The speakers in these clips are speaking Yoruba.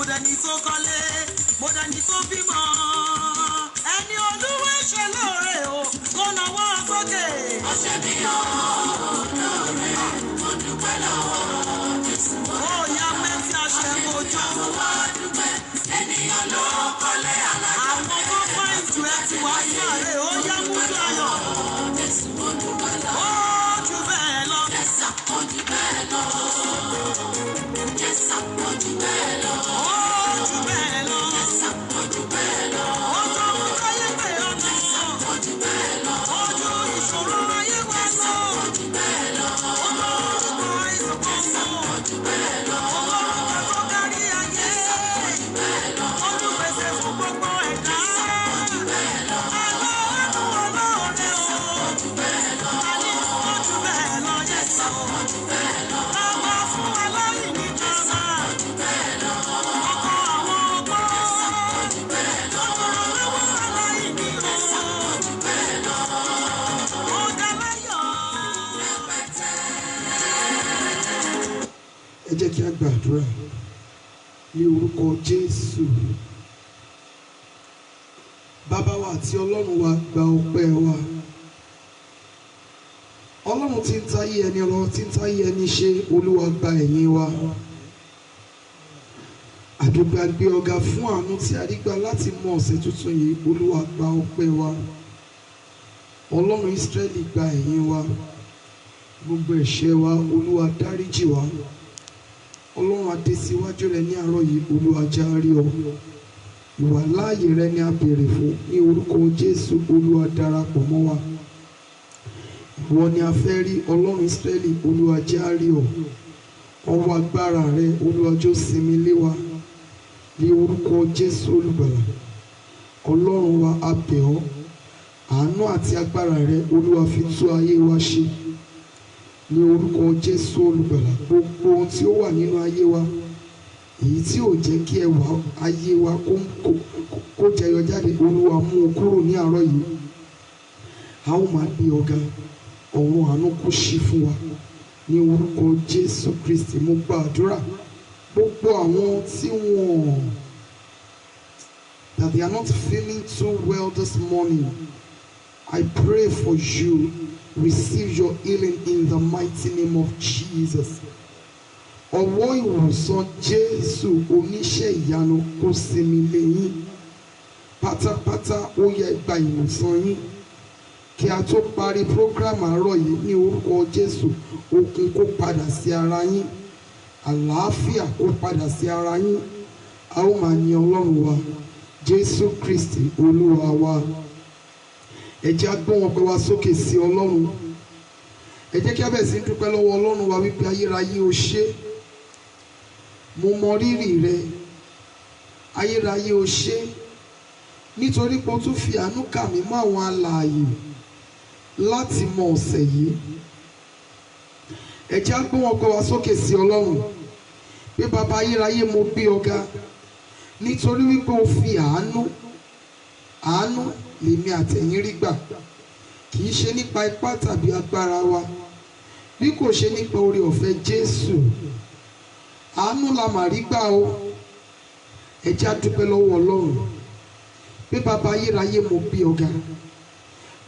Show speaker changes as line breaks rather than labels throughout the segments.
dẹni tó kọ́lé, mo dẹni tó bímọ. Ẹni Olúwa ṣe lóore o, kó nawọ́ sókè. Ó ṣe mí o, lóore, mo dúpẹ́ lọ́wọ́ Jésù. Ó yá mẹ́tí àṣẹ mojú. Mo wá dúpẹ́, ènìyàn ló kọ́lé alájà. Àwọn tó fọ́ ìjù ẹ ti wá sáré, ó yá mújú ayọ̀. Jésù mo dúpẹ́ lọ́wọ́. Ó jù bẹ́ẹ̀ lọ. Jésù ó jù bẹ́ẹ̀ lọ. Jésù ó jù bẹ́ẹ̀ lọ. Ó jù bẹ́ẹ̀ lọ. Jésù ó jù bẹ́ẹ̀ lọ. Ó tó mú káyé pé ọ̀nà. Jésù ó jù bẹ́ẹ̀ lọ. Ó ju ìṣòro ayé wa lọ. Jésù ó jù bẹ́ẹ̀ lọ. Ó lọ orúkọ àìsàn kan sọ. Jésù ó jù bẹ́ẹ̀ lọ. Ó lọ orúkọ tó kárí ayé. Jésù ó jù bẹ́ẹ̀ lọ. Ó ju gbèsè fún gbogbo ẹ̀dá. Jésù ó jù bẹ́ẹ̀ lọ. Àlọ́ ẹ̀kún ọlọ́ọ̀rẹ́ o. Jésù ó jù bẹ́ẹ̀ lọ. Àní ó jù bẹ́ẹ̀ lọ. Jésù ó jù bẹ́ẹ̀ lọ. Bàbá fún aláìní bàbá. Jésù ó jù bẹ́ẹ̀ lọ. Ọkọ àwọn ọgbọ́n. Jésù ó jù bẹ́ẹ̀ lọ. Lọ́wọ́ aláìní o. Jésù ó jù bẹ́ẹ̀ lọ. Ó dá láyọ̀ rẹpẹtẹ.
Ẹ jẹ́ kí a gbàdúrà ní orúkọ Jésù. Bàbá wa àti Ọlọ́run wa, gba ọpẹ́ wa. Ọlọ́run tí ń táyé ẹni ọlọ́run tí ń táyé ẹni ṣe, Olúwa gba ẹ̀yìn wa. Àdúgbò àgbé ọ̀gá fún àánú tí a rí gbà láti mọ ọ̀sẹ̀ tuntun yìí, Olúwa gba ọpẹ́ wa. Ọlọ́run Ísírẹ́lì gba ẹ̀yìn wa. Gbogbo ẹ̀ṣẹ̀ wa, Olúwa dáríjì wa. Ọlọ́run adé síwájú rẹ ní àárọ̀ yìí, Olúwa járí ọ. Ìwà láàyè rẹ ni a béèrè fún, ní orúkọ Jésù, Olúwa darapọ̀ mọ́ wa. Ìwọ ni a fẹ́ rí, Ọlọ́run Ísírẹ́lì, Olúwa járí ọ. Ọwọ́ agbára rẹ, Olúwa jọ̀ọ́ sinmi lé wa, ní orúkọ Jésù olùgbàlà. Ọlọ́run wa, a bẹ̀ ọ́, àánú àti agbára rẹ, Olúwa fi tú ayé wa ṣe, ní orúkọ Jésù olùgbàlà. Gbogbo ohun tí ó wà nínú ayé wa, èyí tí ò jẹ́ kí ẹwà ayé wa kó jẹyọ jáde, Olúwa mú un kúrò ní àárọ̀ yìí. A ó máa gbé ọ̀gá, ọ̀run àánú kó ṣí fún wa, ní orúkọ Jésù Kristi. Mo gbàdúrà gbogbo àwọn tí that they are not feeling too well this morning, I pray for you, receive your healing in the mighty name of Jesus. Ọwọ́ ìwòsàn Jésù oníṣẹ́ ìyanu kó sinmi lé yín pátápátá. Ó yẹ gba ìwòsàn yín kí a tó parí program àárọ̀ yìí, ní orúkọ Jésù. Okun kó padà sí ara yín, àlàáfíà kó padà sí ara yín. A ó máa yin Ọlọ́run wa, Jésù Kristi Olúwa wa. Ẹ jẹ́ á gbọ́ ọpẹ́ wa sókè sí Ọlọ́run. Ẹ jẹ́ kí a bẹ̀rẹ̀ sí ní dúpẹ́ lọ́wọ́ Ọlọ́run wa wípé ayérayé o ṣé, mo mọ rírì rẹ. Ayérayé o ṣé, nítorí pé o tún fi àánú kà mí mọ́ àwọn alààyè láti mọ ọ̀sẹ̀ yìí. Ẹ jẹ́ á gbọ́ ọpẹ́ wa sókè sí Ọlọ́run pé bàbá ayérayé, mo gbé ọ̀gá nítorí wípé o fi àánú lèmi àtẹ̀yìn rí gbà, kì í ṣe nípa ipá tàbí agbára wa, bí kò ṣe nípa oore ọ̀fẹ́ Jésù. Àánú la mà rí gbà o. Ẹ jẹ́ á dúpẹ́ lọ́wọ́ Ọlọ́run pé bàbá ayérayé, mo gbé ọ̀gá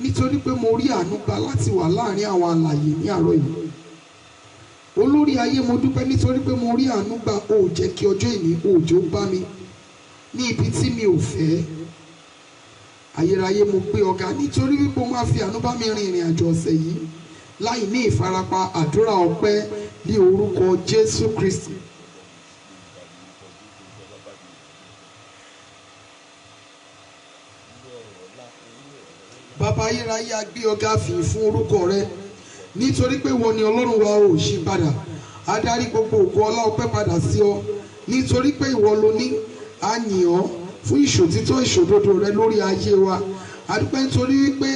nítorí pé mo rí àánú gbà láti wà láàrin àwọn alààyè ní àárọ̀ yìí. Olórí ayé, mo dúpẹ́ nítorí pé mo rí àánú gbà. Ó jẹ́ kí ọjọ́ ìní òjò bá mi ní ibi tí mi ò fẹ́. Ayérayé, mo gbé ọ̀gá nítorí wípé o máa fi àánú bá mi rin ìrìn àjò ọ̀sẹ̀ yìí láì ní ìfarapa. Àdúrà ọpẹ́ ní orúkọ Jésù Kristi. Bàbá ayérayé, a gbé ọ̀gá fìyìn fún orúkọ rẹ nítorí pé ìwọ ni Ọlọ́run wa, ò ṣí padà. Adarí gbogbo ògo ọlá ọpẹ́ padà sí ọ nítorí pé ìwọ ló ní. A yìn ọ́ fún ìṣòtítọ́ ìṣòdodo rẹ lórí ayé wa. A dúpẹ́ nítorí wípé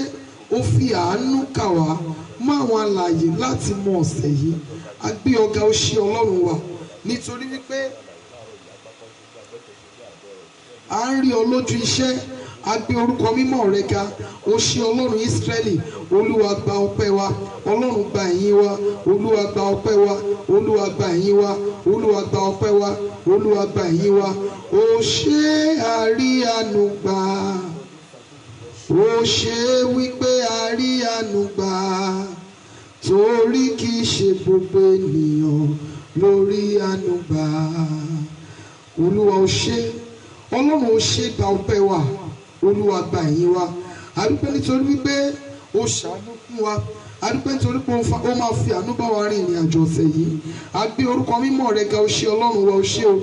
ó fi àánú kà wá mọ́ àwọn alààyè láti mọ ọ̀sẹ̀ yìí. A gbé ọ̀gá, ó ṣé Ọlọ́run wa, nítorí wípé à ń rí ọ lójú iṣẹ́, a gbé orúkọ mímọ́ rẹ ga. O ṣé Ọlọ́run Ísírẹ́lì, Olúwa gba ọpẹ́ wa, Ọlọ́run gba ìyìn wa, Olúwa gba ọpẹ́ wa, Olúwa gba ìyìn wa, Olúwa gba ọpẹ́ wa, Olúwa gba ìyìn wa. O ṣé àríyànú gbà, o ṣé wípé àríyànú gbà, torí kì í ṣe gbogbo ènìyàn lórí àánú gbà. Olúwa o ṣé, Ọlọ́run o ṣé gba ọpẹ́ wa, Olúwa gba ìyìn wa. A dúpẹ́ nítorí wípé o ṣàánú fún wa, a dúpẹ́ nítorí pé o máa fi àánú bá wa rìn ìrìn àjò ọ̀sẹ̀ yìí. A gbé orúkọ mímọ́ rẹ ga. O ṣé Ọlọ́run wa, o ṣé o.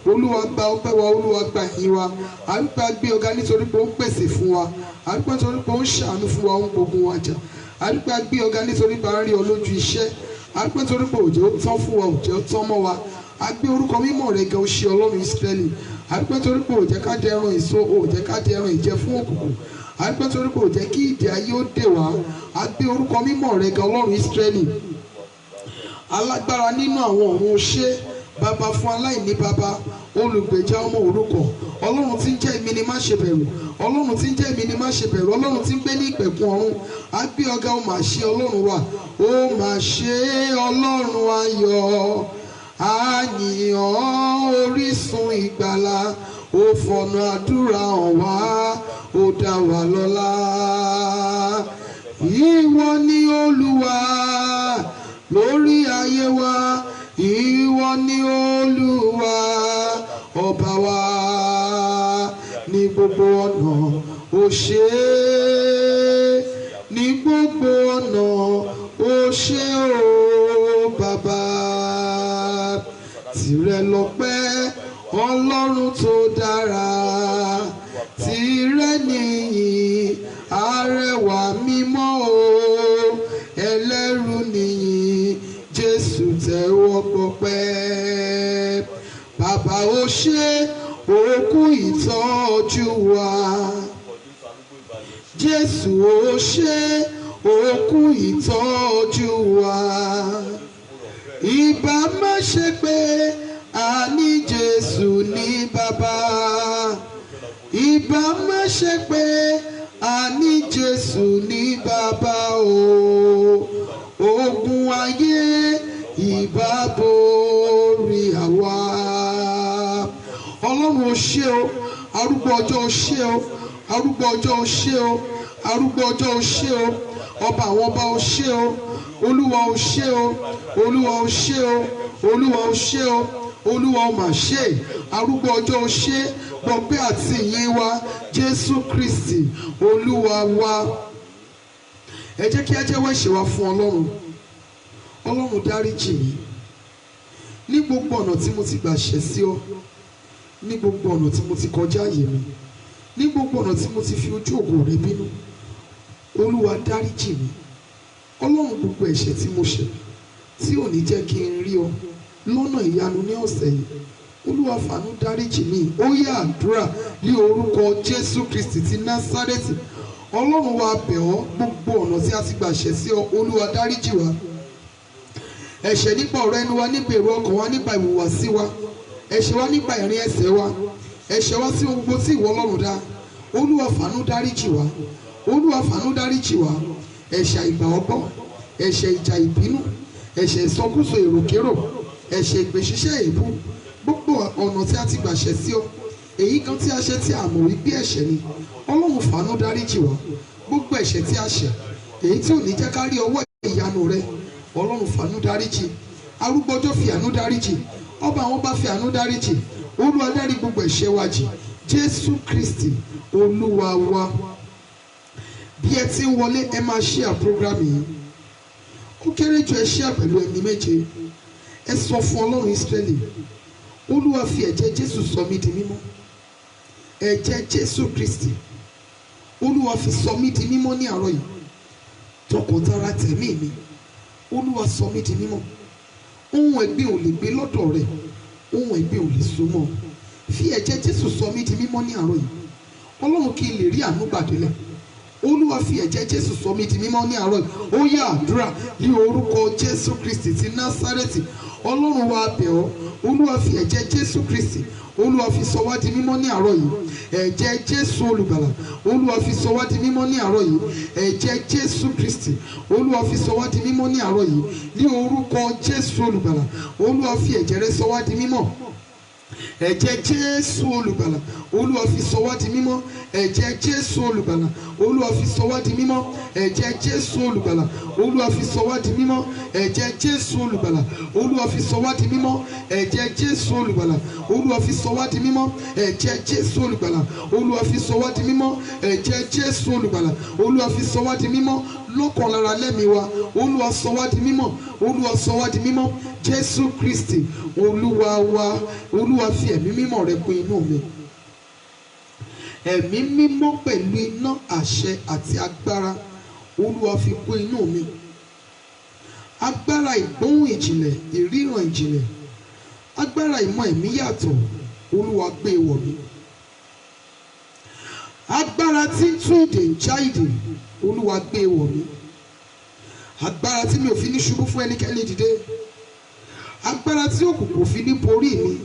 Olúwa gba ọpẹ́ wa, Olúwa gba ìyìn wa. A dúpẹ́, a gbé ọ̀gá nítorí pé ó ń pèsè fún wa. A dúpẹ́ nítorí pé ó ń ṣàánú fún wa, ó ń gbógun wa jà. A dúpẹ́, a gbé ọ̀gá nítorí pé a ń rí ọ lójú iṣẹ́. A dúpẹ́ nítorí pé òjò tán fún wa, òjò tán mọ́ wa. A gbé orúkọ mímọ́ rẹ ga. O ṣé Ọlọ́run Ísírẹ́lì. A dúpẹ́ nítorí pé ó jẹ́ ká dẹ ẹran èso, ó jẹ́ ká dẹ ẹran ìjẹ fún òkùnkùn. A dúpẹ́ nítorí pé ó jẹ́ kí ìdè ayé ó dè wá. A gbé orúkọ mímọ́ rẹ ga, Ọlọ́run Ísírẹ́lì. Alágbára nínú àwọn ọ̀run o ṣé, bàbá fún aláìní bàbá, olùgbèjà ọmọ òrukàn, Ọlọ́run tí ń jẹ́ èmi ni má ṣe bẹ̀rù, Ọlọ́run tí ń jẹ́ èmi ni má ṣe bẹ̀rù, Ọlọ́run tí ń gbé ní ìpẹ̀kun ọ̀run. A gbé ọ̀gá, ó mà ṣe Ọlọ́run wa, ó mà ṣe Ọlọ́run ayọ̀. A yìn ọ́ orísun ìgbàlà, ó fọ̀nà àdúrà hàn wá, ó dá wa lọ́lá. Ìwọ ni Olúwa lórí ayé wa, ìwọ ni Olúwa ọba wa ní gbogbo ọ̀nà. O ṣé ní gbogbo ọ̀nà, o ṣé o bàbá. Tìrẹ lọ́pẹ́ Ọlọ́run tó dára, tìrẹ nìyìn arẹwà mímọ́ o, ẹlẹ́rù nìyìn Jésù tẹ́wọ́ gbọpẹ́. Bàbá o ṣé, o kú ìtọ́jú wa. Jésù o ṣé, o kú ìtọ́jú wa. Ìbá má ṣe pé a ní Jésù ní bàbá, ìbá má ṣe pé a ní Jésù ní bàbá o. Ogun ayé ìbá borí àwa. Ọlọ́run o ṣé o, arúgbó ọjọ́ o ṣé o, arúgbó ọjọ́ o ṣé o, arúgbó ọjọ́ o ṣé o, ọba àwọn ọba o ṣé o, Olúwa o ṣé o, Olúwa o ṣé o, Olúwa o ṣé o, Olúwa o mà ṣe, arúgbó ọjọ́ o ṣé, gbọpẹ́ àti ìyìn wa, Jésù Kristi Olúwa wa. Ẹ jẹ́ kí a jẹ́wọ́ ẹ̀ṣẹ̀ wa fún Ọlọ́run. Ọlọ́run dáríjì mí ní gbogbo ọ̀nà tí mo ti gbà ṣẹ̀ sí ọ, ní gbogbo ọ̀nà tí mo ti kọjá àyè mi, ní gbogbo ọ̀nà tí mo ti fi ojú ògo rẹ bínú. Olúwa dáríjì mí. Ọlọ́run, gbogbo ẹ̀ṣẹ̀ tí mo ṣẹ̀ tí ò ní jẹ́ kí n rí ọ lọ́nà ìyanu ní ọ̀sẹ̀ yìí, Olúwa fàánú dáríjì mí. Ó yá àdúrà ní orúkọ Jésù Kristi ti Násárẹ́tì. Ọlọ́run wa bẹ̀ ọ́, gbogbo ọ̀nà tí a ti gbà ṣẹ̀ sí ọ, Olúwa dáríjì wa. Ẹ̀ṣẹ̀ nípa ọ̀rọ̀ ẹnu wa, nípa èrò ọkàn wa, nípa ìhùwàsí wa, ẹ̀ṣẹ̀ wa nípa ìrìn ẹsẹ̀ wa, ẹ̀ṣẹ̀ wa sí ohun gbogbo tí ìwọ Ọlọ́run dá. Olúwa fàánú dáríjì wa, Olúwa fàánú dáríjì wa. Ẹ̀ṣẹ̀ ìgbà ọgbọ́n, ẹ̀ṣẹ̀ ìjà ìbínú, ẹ̀ṣẹ̀ ìsọkúsọ èròkérò, ẹ̀ṣẹ̀ ìpè ṣíṣẹ́ èébú, gbogbo ọ̀nà tí a ti gbà ṣẹ̀ sí ọ, èyí kan tí a ṣẹ̀ tí a mọ̀ wípé ẹ̀ṣẹ̀ ni, Ọlọ́run fàánú dáríjì wa. Gbogbo ẹ̀ṣẹ̀ tí a ṣẹ̀, èyí tí ò ní jẹ́ ká rí ọwọ́ ìyanu rẹ, Ọlọ́run fàánú dáríjì. Arúgbó ọjọ́ fi àánú dáríjì, ọba àwọn bá fi àánú dáríjì. Olúwa dárí gbogbo ẹ̀ṣẹ̀ wa jì, Jésù Kristi Olúwa wa. Bí ẹ ti ń wọlé, ẹ máa share program yìí. Ó kéré jù ẹ share pẹ̀lú ẹni méje. Ẹ sọ fún Ọlọ́run Ísírẹ́lì, Olúwa fi ẹ̀jẹ̀ Jésù sọ mí di mímọ́. Ẹ̀jẹ̀ Jésù Kristi, Olúwa fi sọ mí di mímọ́ ní àárọ̀ yìí. Tọkàntara tẹ̀mí mi, Olúwa sọ mí di mímọ́. Ohun ẹ̀gbin ò lè gbé lọ́dọ̀ rẹ̀, ohun ẹ̀gbin ò lè so mọ́. Fi ẹ̀jẹ̀ Jésù sọ mí di mímọ́ ní àárọ̀ yìí. Ọlọ́run, kí n lè rí àánú gbà délẹ̀. olúwa fi ẹ̀jẹ̀ jésù sọ mí di mímọ́ ní àárọ̀ yìí. Ó yá àdúrà ní orúkọ jésù kristi ti násárẹ́tì. Ọlọ́run wa bẹ̀ ọ́, olúwa fi ẹ̀jẹ̀ jésù kristi olúwa fi sọ wá di mímọ́ ní àárọ̀ yìí. Ẹ̀jẹ̀ jésù olùgbàlà olúwa fi sọ wá di mímọ́ ní àárọ̀ yìí. Ẹ̀jẹ̀ jésù kristi olúwa fi sọ wá di mímọ́ ní àárọ̀ yìí. Ní orúkọ jésù olùgbàlà olúwa fi ẹ̀jẹ̀ rẹ sọ wá di mímọ́. Ẹ̀jẹ̀ jésù olùgbàlà olúwa fi sọ wá di mímọ́. Ẹ̀jẹ̀ jésù olùgbàlà olúwa fi sọ wá di mímọ́. Ẹ̀jẹ̀ jésù olùgbàlà olúwa fi sọ wá di mímọ́. Ẹ̀jẹ̀ jésù olùgbàlà olúwa fi sọ wá di mímọ́. Ẹ̀jẹ̀ jésù olùgbàlà olúwa fi sọ wá di mímọ́. Ẹ̀jẹ̀ jésù olùgbàlà olúwa fi sọ wá di mímọ́. Ẹ̀jẹ̀ jésù olùgbàlà olúwa fi sọ wá di mímọ́. Lọ́kàn lára lẹ́mìí wa olúwa sọ wá di mímọ́. Olúwa sọ wá di mímọ́. Jésù kristi olúwa wa, olúwa fi ẹ̀mí mímọ́ rẹ kún inú mi. Ẹ̀mí mímọ́ pẹ̀lú iná àṣẹ àti agbára olúwa fi kún inú mi. Agbára ìgbóhùn ìjìnlẹ̀, ìríran ìjìnlẹ̀, agbára ìmọ̀ ẹ̀mí yàtọ̀ olúwa gbé wọ̀ mí. Agbára tí ń tú ìdè ń já ìdè olúwa gbé wọ̀ mí. Agbára tí mi ò fi ní ṣubú fún ẹnikẹ́ni dìde. Agbára tí òkùnkùn ò fi ní borí mi.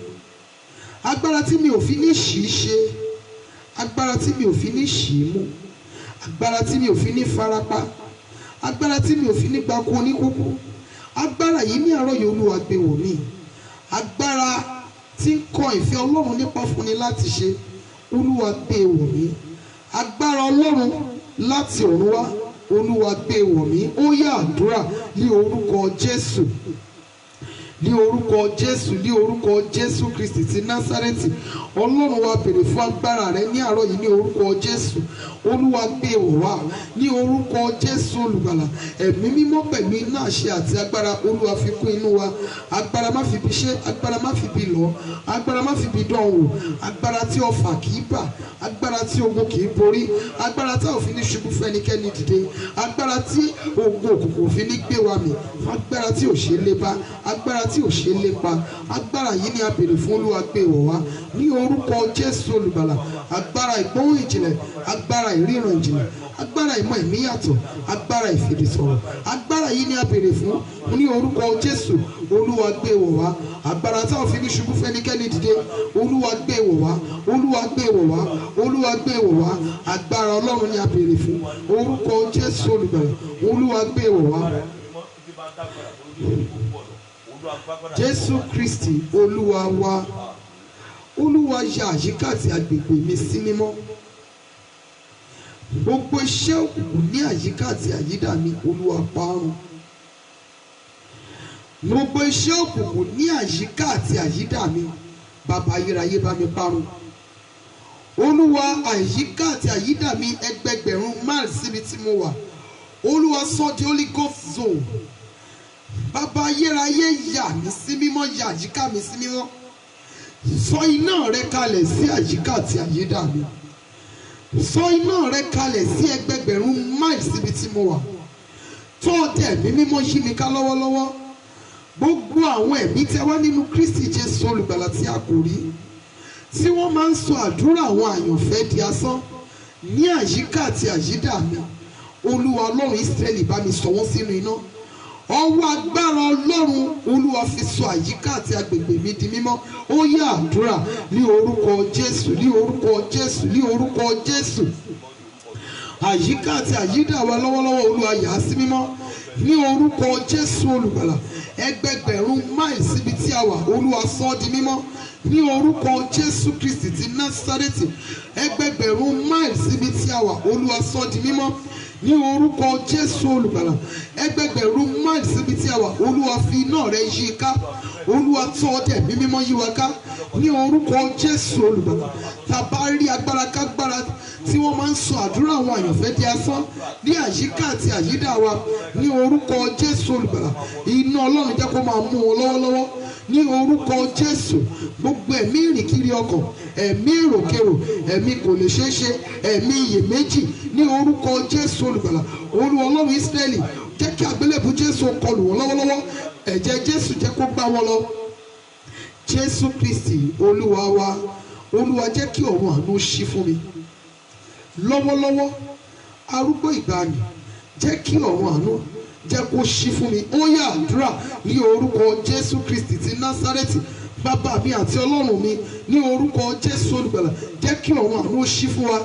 Agbára tí mi ò fi ní ṣì í ṣe. Agbára tí mi ò fi ní ṣì í mú. Agbára tí mi ò fi ní farapa. Agbára tí mi ò fi ní gbáko oníkókó. Agbára yìí ní àárọ̀ yìí olúwa gbé wọ̀ mí. Agbára tí ń kọ ìfẹ́ ọlọ́run nípa fúnni láti ṣe olúwa gbé wọ̀ mí. Agbára ọlọ́run láti ọ̀run wá olúwa gbé wọ̀ mí. Ó yá àdúrà ní orúkọ jésù. Ní orúkọ jésù, ní orúkọ jésù kristi ti násárẹ́tì. Ọlọ́run wa bèrè fún agbára rẹ ní àárọ̀ yìí ní orúkọ jésù. Olúwa gbé wọ̀ wá ní orúkọ jésù olùgbàlà. Ẹ̀mí mímọ́ pẹ̀lú iná àṣẹ àti agbára olúwa fi kún inú wa. Agbára má fi bí ṣe, agbára má fi bí lọ, agbára má fi bí dán wò, agbára tí ọfà kì í bà, agbára tí ogun kì í borí, agbára tí òfin ní ṣubú fún ẹnikẹ́ni dìde, agbára tí ogun òkùnkùn òfin ní gbé wa mì, agbára tí ò ṣe é lépa, agbára tí ò ṣe é lépa. Agbára yìí ni a béèrè fún olúwa gbé wọ̀ wá ní orúkọ jésù olùgbàlà. Agbára ìgbóhùn ìjìnlẹ̀, agbára ìríran ìjìnlẹ̀, agbára ìmọ̀ ẹ̀mí yàtọ̀, agbára ìfèdèsọ̀rọ̀. Agbára yìí ni a béèrè fún ní orúkọ jésù olúwa gbé wọ̀ wá. Agbára tí a fi ní ṣubú fẹ́nikẹ́ni dìde olúwa gbé wọ̀ wá, olúwa gbé wọ̀ wá, olúwa gbé wọ̀ wá. Agbára ọlọ́run ni a béèrè fún orúkọ jésù olùgbàlà olúwa gbé wọ̀ wá. Jésù kristi olúwa wa. Olúwa ya àyíká àti agbègbè mi sí mímọ́. Gbogbo iṣẹ́ òkùnkùn ní àyíká àti àyídà mi olúwa parun. Gbogbo iṣẹ́ òkùnkùn ní àyíká àti àyídà mi bàbá ayérayé bá mi parun. Olúwa àyíká àti àyídà mi ẹgbẹgbẹ̀rún máìlì síbi tí mo wà olúwa sọ di Holy Ghost zone. Bàbá ayérayé yà mí sí mímọ́, yà àyíká mi sí mímọ́. Sọ iná rẹ kalẹ̀ sí àyíká àti àyídà mi. Sọ iná rẹ kalẹ̀ sí ẹgbẹgbẹ̀rún máìlì síbi tí mo wà. Tó dẹ̀ mí mímọ́ yí mi ká lọ́wọ́lọ́wọ́. Gbogbo àwọn ẹ̀mí tẹ́ wá nínú Kristi Jésù olùgbàlà tí a kò rí, tí wọ́n máa ń sọ àdúrà àwọn àyànfẹ́ di asán ní àyíká àti àyídà mi, olúwa ọlọ́run Ísírẹ́lì bá mi sọ wọ́n sínú iná. Ọwọ́ agbára ọlọ́run olúwa fi sọ àyíká àti agbègbè mi di mímọ́. Ó yá àdúrà ní orúkọ jésù, ní orúkọ jésù, ní orúkọ jésù. Àyíká àti àyídà wa lọ́wọ́lọ́wọ́ olúwa yà á sí mímọ́ ní orúkọ jésù olùgbàlà. Ẹgbẹgbẹ̀rún máìlì síbi tí a wà olúwa sọ di mímọ́ ní orúkọ jésù kristi ti násárẹ́tì. Ẹgbẹgbẹ̀rún máìlì síbi tí a wà olúwa sọ di mímọ́ ní orúkọ jésù olùgbàlà. Ẹgbẹgbẹ̀rún máìlì síbi tí a wà olúwa fi iná rẹ yí ká, olúwa tọ́ ọdẹ mi mímọ́ yí wa ká ní orúkọ jésù olùgbàlà. Tàbá rí agbára kágbára tí wọ́n máa ń sọ àdúrà àwọn àyànfẹ́ di asán ní àyíká àti àyídà wa ní orúkọ jésù olùgbàlà. Iná ọlọ́run jẹ́ kó máa mú wọn lọ́wọ́lọ́wọ́ ní orúkọ jésù. Gbogbo ẹ̀mí ìrìnkiri ọkàn, ẹ̀mí èròkèrò, ẹ̀mí kò lè ṣeé ṣe, ẹ̀mí iyèméjì ní orúkọ jésù olùgbàlà. Olúwa ọlọ́run Ísírẹ́lì jẹ́ kí àgbélébùú jésù kọlù wọn lọ́wọ́lọ́wọ́. Ẹ̀jẹ̀ jésù jẹ́ kó gbá wọn lọ. Jésù kristi olúwa wa. Olúwa jẹ́ kí ọ̀run àánú ṣí fún mi lọ́wọ́lọ́wọ́. arúgbó ìgbàanì jẹ́ kí ọ̀run àánú jẹ́ kó ṣí fún mi. Ó yá àdúrà ní orúkọ Jésù Kristi ti Násárẹ́tì, bàbá mi àti ọlọ́run mi, ní orúkọ Jésù olùgbàlà jẹ́ kí ọ̀run àánú ṣí fún wa.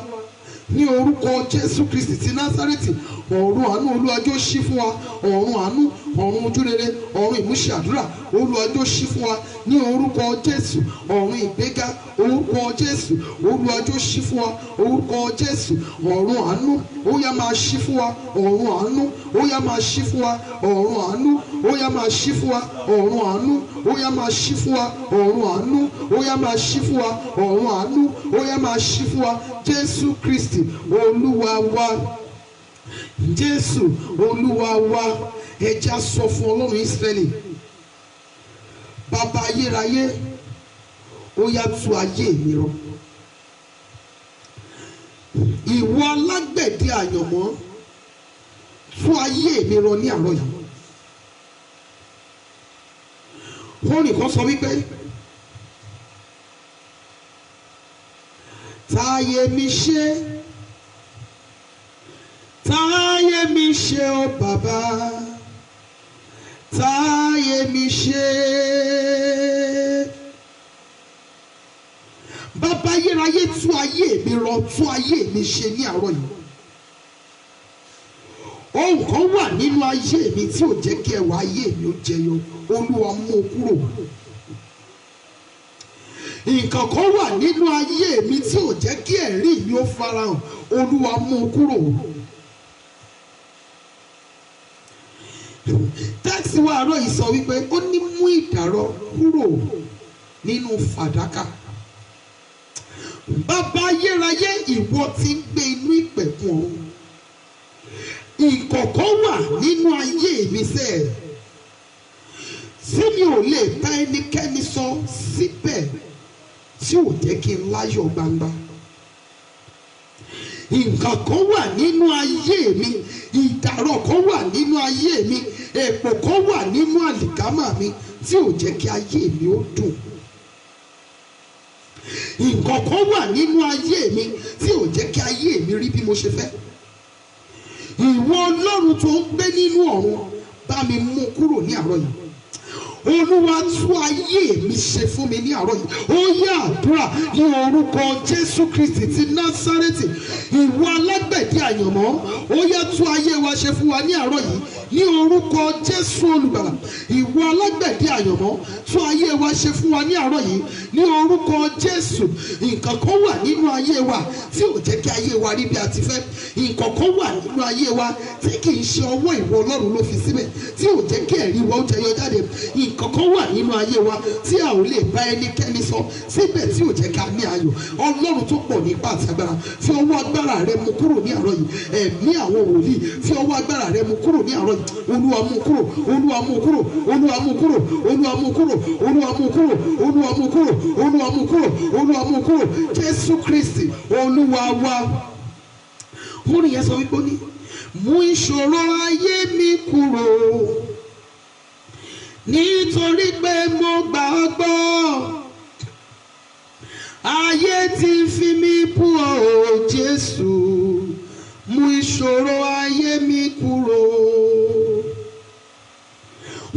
Ní orúkọ Jésù Kristi ti Násárẹ́tì, ọ̀run àánú Olúwa jọ̀ọ́ ṣí fún wa. Ọ̀run àánú, ọ̀run ojúrere, ọ̀run ìmúṣẹ àdúrà Olúwa jọ̀ọ́ ṣí fún wa. Ní orúkọ Jésù, ọ̀run ìgbéga orúkọ Jésù Olúwa jọ̀ọ́ ṣí fún wa. Orúkọ Jésù, ọ̀run àánú ó yá máa ṣí fún wa. Ọ̀run àánú ó yá máa ṣí fún wa. Ọ̀run àánú ó yá máa ṣí fún wa. Ọ̀run àánú ó yá máa ṣí fún wa. Ọ̀run àánú ó yá máa ṣí fún wa. Ọ̀run àánú ó yá máa ṣí fún wa. Jésù Kristi Olúwa wa. Jésù Olúwa wa. Ẹja sọ fún Ọlọ́run Ísírẹ́lì, bàbá ayérayé ó yá tú ayé mi rọ. Ìwọ alágbẹ̀dẹ àyànmọ́ tú ayé mi rọ ní àárọ̀ yìí. Orin kan sọ wípé táyé mi ṣe, táyé mi ṣe ó bàbá, táyé mi ṣe. Bàbá ayérayé tú ayé mi rọ, tú ayé mi ṣe ní àárọ̀ yìí. Ohun kan wà nínú ayé mi tí ò jẹ́ kí ẹwà ayé mi ó jẹyọ, Olúwa mú kúrò. Nǹkan kan wà nínú ayé mi tí ò jẹ́ kí ẹ̀rí mi ó farahàn, Olúwa mú kúrò. Tẹ́ẹ̀sì wa àárọ̀ yìí sọ wípé ó ní mú ìdàrọ̀ kúrò nínú fàdákà. Bàbá ayérayé, ìwọ tí ń gbé inú ìpẹ̀kun ọ̀run. Ìkọ̀kọ̀ wà nínú ayé mi sẹ́ẹ̀ tí mi ò lè bá ẹnikẹ́ni sọ síbẹ̀ tí ò jẹ́ kí n láyọ̀ gbangba. Nǹkan kan wà nínú ayé mi, ìdàrọ̀ kan wà nínú ayé mi, èpò kan wà nínú àlìkámà mi tí ò jẹ́ kí ayé mi ó dùn. Nǹkan kan wà nínú ayé mi tí ò jẹ́ kí ayé mi rí bí mo ṣe fẹ́. Ìwọ Ọlọ́run tó ń gbé nínú ọ̀run, bá mi mú kúrò ní àárọ̀ yìí. Olúwa tú ayé mi ṣe fún mi ní àárọ̀ yìí. Ó yá àdúrà ní orúkọ Jésù Kristi ti Násárẹ́tì. Ìwọ alágbẹ̀dẹ àyànmọ́, ó yá tú ayé wa ṣe fún wa ní àárọ̀ yìí. Ní orúkọ Jésù olùgbàlà. Ìwọ alágbẹ̀dẹ àyànmọ́, tú ayé wa ṣe fún wa ní àárọ̀ yìí. Ní orúkọ Jésù. Nǹkan kan wà nínú ayé wa tí ò jẹ́ kí ayé wa rí bí a ti fẹ́. Nǹkan kan wà nínú ayé wa tí kì í ṣe ọwọ́ ìwọ Ọlọ́run ló fi síbẹ̀, tí ò jẹ́ kí ẹ̀rí wa ó jẹyọ jáde. Nǹkan kan wà nínú ayé wa tí a ò lè bá ẹnikẹ́ni sọ síbẹ̀ tí ò jẹ́ ká ní ayọ̀. Ọlọ́run tó pọ̀ nípa àti agbára, fi ọwọ́ agbára rẹ mú kúrò ní àárọ̀ yìí. Ẹ̀mí àwọn wòlíì, fi ọwọ́ agbára rẹ mú kúrò ní àárọ̀ yìí. Olúwa mú kúrò, Olúwa mú kúrò, Olúwa mú kúrò, Olúwa mú kúrò, Olúwa mú kúrò, Olúwa mú kúrò, Olúwa mú kúrò, Olúwa mú kúrò. Jésù Kristi Olúwa wa. Orin yẹn sọ wípé ó ní mú ìṣòro ayé mi kúrò, nítorí pé mo gbàgbọ́ ayé ti fi mí bú ọ Jésù, mú ìṣòro ayé mi kúrò.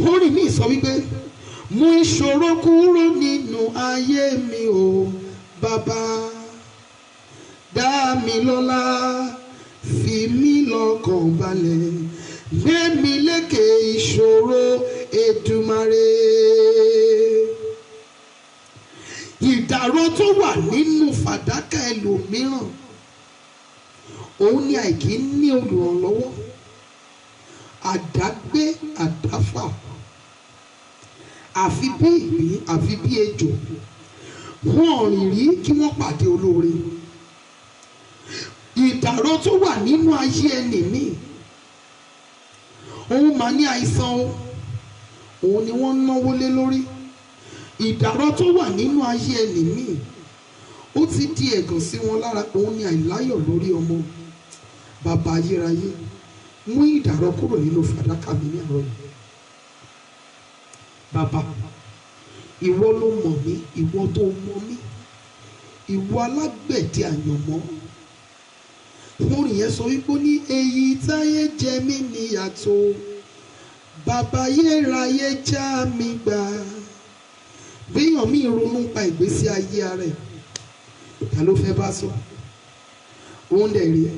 Orin mi sọ wípé mú ìṣòro kúrò nínú ayé mi o bàbá, dá mi lọ́lá, fi mí lọ́kàn balẹ̀, gbé mi lékè ìṣòro Èdùmàrè. Ìdàrọ̀ tó wà nínú fàdákà ẹlòmíràn, òun ni àìkí ní olùrànlọ́wọ́, àdágbé àdáfà, àfi bí ìgbín àfi bí ejò, wọn ò rìn rí kí wọ́n pàdé olóore. Ìdàrọ̀ tó wà nínú ayé ẹni míì, òun máa ní àìsàn o, òun ni wọ́n náwó lé lórí. Ìdàrọ̀ tó wà nínú ayé ẹni míì, ó ti di ẹ̀gàn sí wọn lára, òun ni àìláyọ̀ lórí ọmọ. Bàbá ayérayé, mú ìdàrọ̀ kúrò nínú fàdákà mi ní àárọ̀ yìí. Bàbá, ìwọ ló mọ̀ mí, ìwọ tó mọ̀ mí, ìwọ alágbẹ̀dẹ àyànmọ́ orin yẹn sọ wípé ó ní èyí táyé jẹ mí níyàtọ̀ bàbá yéráyé já mi gbà. béèyàn mi ronú pa ìgbésí ayé rẹ̀ ta ló fẹ́ bá sọ òun dẹ̀ rí ẹ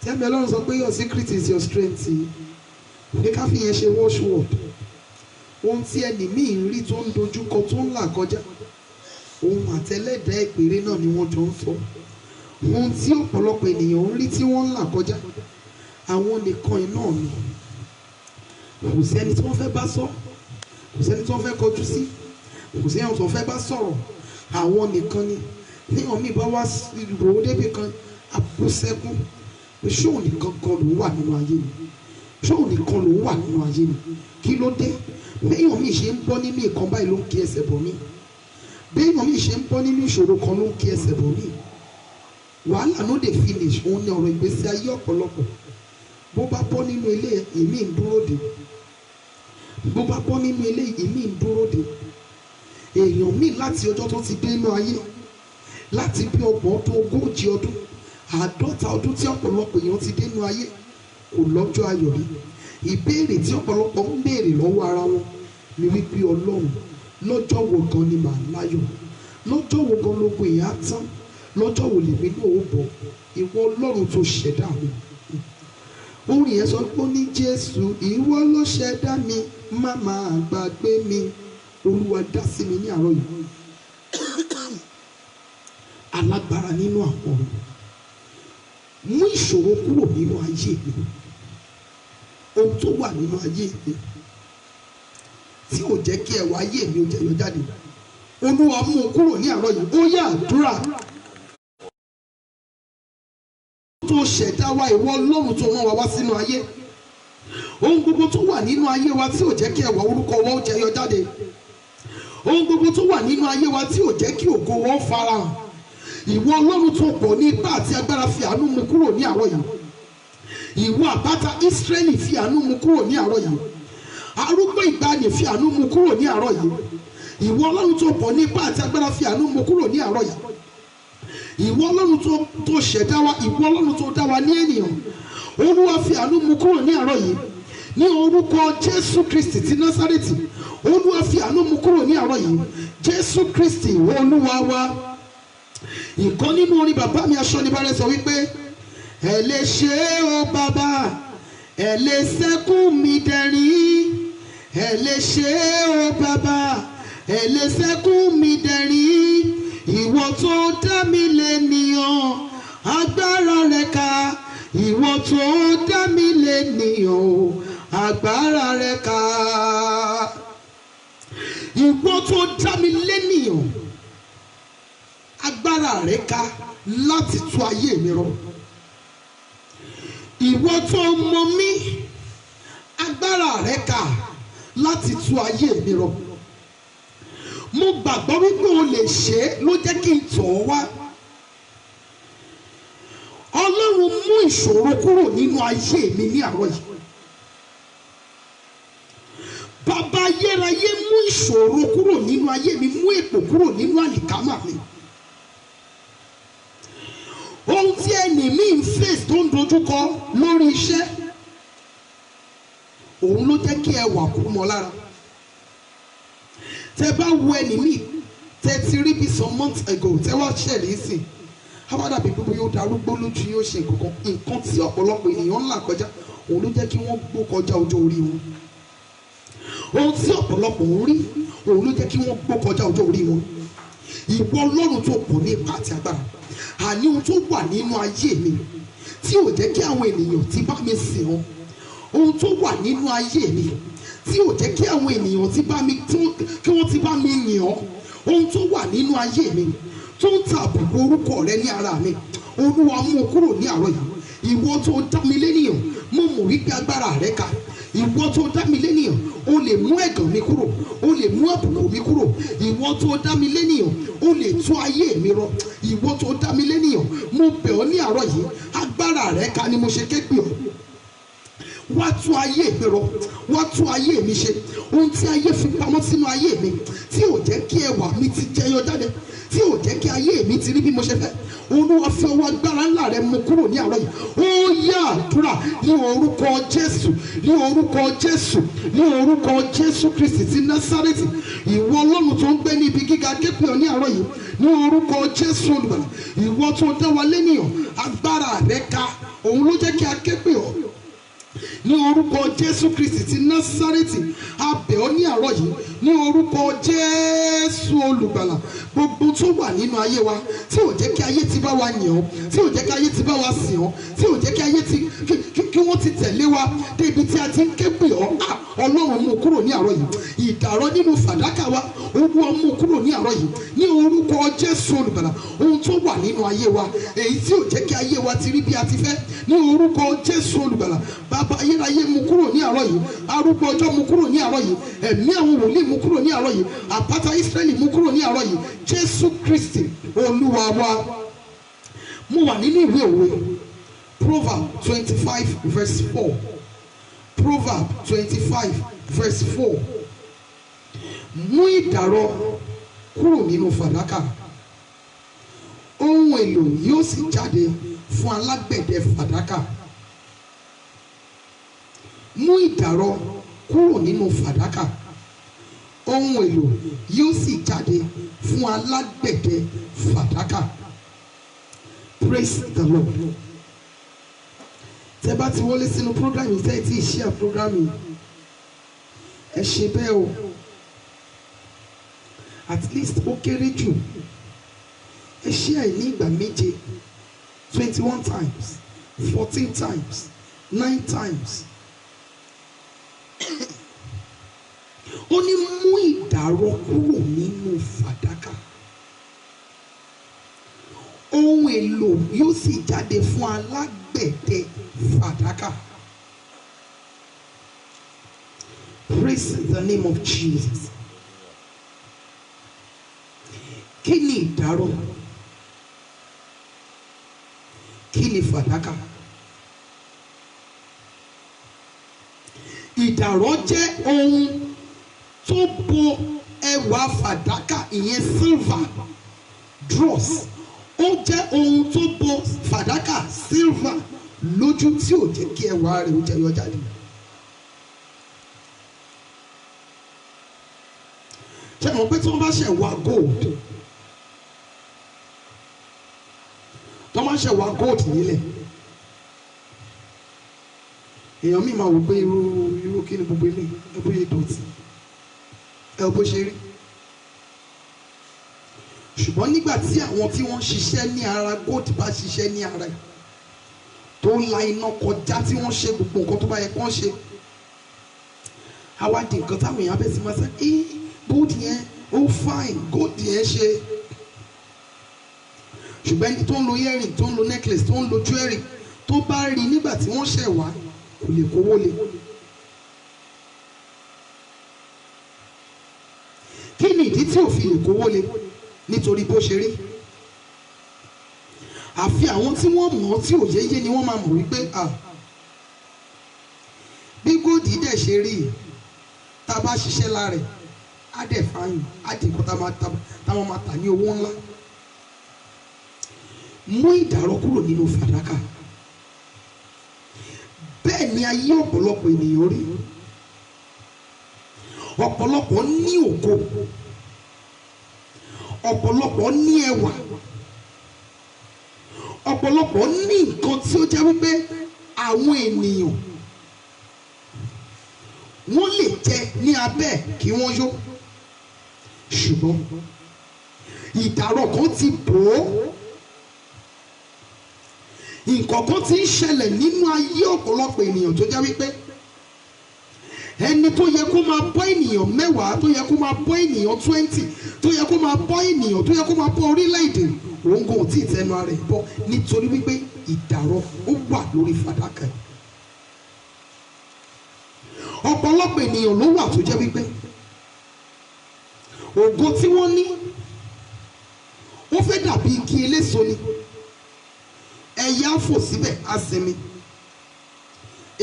tí ẹ̀mí Ọlọ́run sọ pé your secret is your strength ní ká fi yẹn ṣe watchword. ohun tí ẹnì míì ń rí tó ń dojúkọ tó ń là kọjá ohun àtẹlẹ́dàá ìpèrè náà ni wọ́n jọ ń sọ. ohun tí ọ̀pọ̀lọpọ̀ ènìyàn ń rí tí wọ́n ń là kọjá àwọn nìkan iná ni kò sẹ́ni tí wọ́n fẹ́ bá sọ kò sẹ́ni tí wọ́n fẹ́ kọjú sí kò sẹ́ni tí wọ́n fẹ́ bá sọ̀rọ̀ àwọn nìkan ni. ní ọ̀mí bá wá rò ó débi kan àbúsẹ́kún pé ṣóò nìkan kan ló wà nínú ayé mi ṣóò nìkan ló wà nínú ayé mi kí ló dé béèyàn mi ṣe ń bọ́ nínú ìkan báyìí ló ń kí ẹsẹ̀ bọ̀ mí béèyàn mi ṣe ń bọ́ nínú ìṣòro kan ló ń kí ẹsẹ̀ bọ̀ mí. wàhálà no dey finish òun ni ọ̀rọ̀ ìgbésí ayé ọ̀pọ̀lọpọ̀. bó bá bọ́ nínú ilé èmi ń dúró dè bó bá bọ́ nínú ilé èmi ń dúró dè. èèyàn mi láti ọjọ́ tó ti dé inú ayé láti bí 30 ọdún 50 ọdún tí ọ̀pọ̀lọpọ̀ èèyàn ti dé inú ayé kò lọ́jọ́ ayọ̀ rí. ìbéèrè tí ọ̀pọ̀lọpọ̀ ń béèrè lọ́wọ́ ara wọn ni wípé Ọlọ́run lọ́jọ́ wo gan ni màá láyọ̀ lọ́jọ́ wo gan lógun ìyá tán lọ́jọ́ wo lèmi náà ó bọ̀ ìwọ Ọlọ́run tó ṣẹ̀dá mi. orin yẹn sọ pé ó ní Jésù ìwọ ló ṣẹ̀dá mi má máa gbàgbé mi. Olúwa dá sí mi ní àárọ̀ yìí alágbára nínú àwọn ọ̀run mú ìṣòro kúrò nínú ayé mi ohun tó wà nínú ayé mi tí ò jẹ́ kí ẹwà ayé mi ó jẹyọ jáde Olúwa mú un kúrò ní àárọ̀ yìí. ó yá àdúrà. tó ṣẹ̀dá wa ìwọ Ọlọ́run tó rán wa wá sínú ayé ohun gbogbo tó wà nínú ayé wa tí ò jẹ́ kí ẹwà orúkọ wa ó jẹyọ jáde ohun gbogbo tó wà nínú ayé wa tí ò jẹ́ kí ògo wa ó farahàn ìwọ Ọlọ́run tó pọ̀ ní ipá àti agbára fi àánú mú kúrò ní àárọ̀ yìí. ìwọ àpáta Ísírẹ́lì fi àánú mú kúrò ní àárọ̀ yìí. arúgbó ìgbàanì fi àánú mú kúrò ní àárọ̀ yìí. ìwọ Ọlọ́run tó pọ̀ ní ipá àti agbára fi àánú mú kúrò ní àárọ̀ yìí. ìwọ Ọlọ́run tó ṣẹ̀dá wa ìwọ Ọlọ́run tó dá wa ní ènìyàn Olúwa fi àánú mú kúrò ní àárọ̀ yìí ní orúkọ Jésù Kristi ti Násárẹ́tì. Olúwa fi àánú mú kúrò ní àárọ̀ yìí Jésù Kristi Olúwa wa. ìkan nínú orin bàbá mi Aṣọ́nibárẹ̀ sọ wípé ẹ lè ṣe é o bàbá ẹ lè ṣẹ́kùn mi dẹ̀rín ẹ lè ṣe é o bàbá ẹ lè ṣẹ́kùn mi dẹ̀rín ìwọ tó dá mi lẹ́nìyàn agbára rẹ̀ ká ìwọ tó dá mi lẹ́nìyàn agbára rẹ̀ ká ìwọ tó dá mi lẹ́nìyàn agbára rẹ̀ ká láti tú ayé mi rọ. ìwọ tó mọ̀ mí agbára rẹ̀ ká láti tú ayé mi rọ. mo gbàgbọ́ wípé o lè ṣe é ló jẹ́ kí n tọ̀ ọ́ wá. Ọlọ́run mú ìṣòro kúrò nínú ayé mi ní àárọ̀ yìí. Bàbá ayérayé mú ìṣòro kúrò nínú ayé mi, mú èpò kúrò nínú àlìkámà mi. Ohun tí ẹni mi ń face tó ń dojúkọ lórí iṣẹ́, òun ló jẹ́ kí ẹwà kú mọ́ lára. Tẹ bá wo ẹni mi, tẹ ti rí bí some months ago, tẹ wá ṣẹlẹ̀ sí. Àwọn dàbí gbogbo yóò darúgbó lójú yóò ṣe nǹkan tí ọ̀pọ̀lọpọ̀ ènìyàn ńlá kọjá, òun ló jẹ́ kí wọ́n gbó kọjá ọjọ́ orí wọn. Ohun tí ọ̀pọ̀lọpọ̀ ń rí, òun ló jẹ́ kí wọ́n gbó kọjá ọjọ́ orí wọn. Ìwọ Ọlọ́run tó pọ̀ ní ipá àti agbára, àní ohun tó wà nínú ayé mi tí ò jẹ́ kí àwọn ènìyàn ti bá mi sìn ọ́, ohun tó wà nínú ayé mi tí ò jẹ́ kí àwọn ènìyàn ti bá mi kí wọ́n ti bá mi yìn ọ́, ohun tó wà nínú ayé mi tó ń ta àbùkù orúkọ rẹ ní ara mi, Olúwa mú kúrò ní àárọ̀ yìí. Ìwọ tó dá mi lénìyàn, mo mọ̀ wípé agbára rẹ ká. Ìwọ tó dá mi lénìyàn, o lè mú ẹ̀gàn mi kúrò, o lè mú àbùkù mi kúrò. Ìwọ tó dá mi lénìyàn, o lè tú ayé mi rọ. Ìwọ tó dá mi lénìyàn, mo bẹ̀ ọ́ ní àárọ̀ yìí, agbára rẹ ká ni mo ṣe ké pè ọ́. Wá tú ayé mi rọ, wá tú ayé mi ṣe. Ohun tí ayé fi pamọ́ sínú ayé mi tí ò jẹ́ kí ẹwà mi ti jẹyọ jáde, tí ò jẹ́ kí ayé mi ti rí bí mo ṣe fẹ́. Olúwa fi ọwọ́ agbára ńlá rẹ mú kúrò ní àárọ̀ yìí. Ó yá àdúrà ní orúkọ Jésù, ní orúkọ Jésù, ní orúkọ Jésù Kristi ti Násárẹ́tì. Ìwọ Ọlọ́run tó ń gbé ní ibi gíga képe ọ ní àárọ̀ yìí ní orúkọ Jésù Olùgbàlà. Ìwọ tó dá wa lénìyàn, agbára rẹ ká, òun ló jẹ́ kí a képe ọ ní orúkọ Jésù Kristi ti Násárẹ́tì. A bẹ̀ ọ́ ní àárọ̀ yìí ní orúkọ Jésù Olùgbàlà. Gbogbo tó wà nínú ayé wa tí ò jẹ́ kí ayé ti bá wa yàn ọ́, tí ò jẹ́ kí ayé ti bá wa sìn ọ́, tí ò jẹ́ kí ayé ti kí wọ́n ti tẹ̀lé wa débi tí a ti ń ké pè ọ́, Ọlọ́run mú kúrò ní àárọ̀ yìí. Ìdàrọ́ nínú fàdákà wa, Olúwa mú kúrò ní àárọ̀ yìí ní orúkọ Jésù Olùgbàlà. Ohun tó wà nínú ayé wa, èyí tí ò jẹ́ kí ayé wa ti rí bí a ti fẹ́, ní orúkọ Jésù Olùgbàlà. Bàbá ayérayé mú kúrò ní àárọ̀ yìí, arúgbó ọjọ́ mú kúrò ní àárọ̀ yìí, ẹ̀mí àwọn wòlíì mú kúrò ní àárọ̀ yìí, àpáta Ísírẹ́lì mú kúrò ní àárọ̀ yìí. Jésù Kristi Olúwa wa. Mo wà nínú ìwé òwe Proverbs 25 verse 4. Proverbs 25 verse 4. Mú ìdàrọ́ kúrò nínú fàdákà, ohun èlò yóò sì jáde fún alágbẹ̀dẹ fàdákà. Mú ìdàrọ́ kúrò nínú fàdákà, ohun èlò yóò sì jáde fún alágbẹ̀dẹ fàdákà. Praise the Lord. Tẹ́ bá ti wọlé sínú program yìí, tẹ́ ẹ ti share program yìí, ẹ ṣe bẹ́ẹ̀ o. At least ó kéré jù ẹ share ní ìgbà méje, 21 times, 14 times, 9 times. Ó ní mú ìdàrọ́ kúrò nínú fàdákà, ohun èlò yóò sì jáde fún alágbẹ̀dẹ fàdákà. Praise the name of Jesus. Kí ni ìdàrọ́? Kí ni fàdákà? Ìdàrọ́ jẹ́ ohun tó bo ẹwà fàdákà, ìyẹn silver dross. Ó jẹ́ ohun tó bo fàdákà silver lójú tí ò jẹ́ kí ẹwà rẹ̀ ó jẹyọ jáde. Ṣé mo pé tí wọ́n bá ṣe wá gold, tí wọ́n bá ṣe wá gold nílẹ̀, èèyàn mi máa wò pé irú kí ni gbogbo ilé ẹ bóyá ìdọ̀tí ẹ bó ṣe rí. Ṣùgbọ́n nígbà tí àwọn tí wọ́n ṣiṣẹ́ ní ara gold bá ṣiṣẹ́ ní ara ẹ̀, tó la iná kọjá, tí wọ́n ṣe gbogbo nǹkan tó bá yẹ kán ṣe, àwa di nǹkan táwọn èèyàn bẹ̀ sí máa sẹ́ gold yẹn ó fine, gold yẹn ṣe. Ṣùgbọ́n ẹni tó ń lo earring, tó ń lo necklace, tó ń lo jewelry, tó bá rí nígbà tí wọ́n ṣẹ̀ wá, kò lè kówó lé. Kí ni ìdí tí ò fi lè kówó lé? Nítorí bó ṣe rí. Àfi àwọn tí wọ́n mọ̀ tí òye yé ni wọ́n máa mọ̀ wípé bí góòdì dẹ̀ ṣe rí, tá a bá ṣiṣẹ́ lára ẹ̀, á dẹ̀ fáyìn, á di nǹkan táwọn máa tà ní owó ńlá. Mú ìdàrọ́ kúrò nínú fàdákà. Bẹ́ẹ̀ ni ayé ọ̀pọ̀lọpọ̀ ènìyàn rí. Ọ̀pọ̀lọpọ̀ ní ògo, ọ̀pọ̀lọpọ̀ ní ẹwà, ọ̀pọ̀lọpọ̀ ní nǹkan tí ó jẹ́ wípé àwọn ènìyàn wọ́n lè jẹ ní abẹ́ kí wọ́n yó. Ṣùgbọ́n ìdàrọ́ kan ti bò ó. Nǹkan kan ti ń ṣẹlẹ̀ nínú ayé ọ̀pọ̀lọpọ̀ ènìyàn tó jẹ́ wípé ẹni tó yẹ kó máa bọ́ ènìyàn 10, tó yẹ kó máa bọ́ ènìyàn 20, tó yẹ kó máa bọ́ ènìyàn, tó yẹ kó máa bọ́ orílẹ̀-èdè, òun kò tí ì tẹnu ara ẹ̀ bọ́ nítorí wípé ìdàrọ́ ó wà lórí fàdákà. Ọ̀pọ̀lọpọ̀ ènìyàn ló wà tó jẹ́ wípé ògo tí wọ́n ní ó fẹ́ dàbí igi eléso ni. Ẹyẹ á fò síbẹ̀ á sinmi,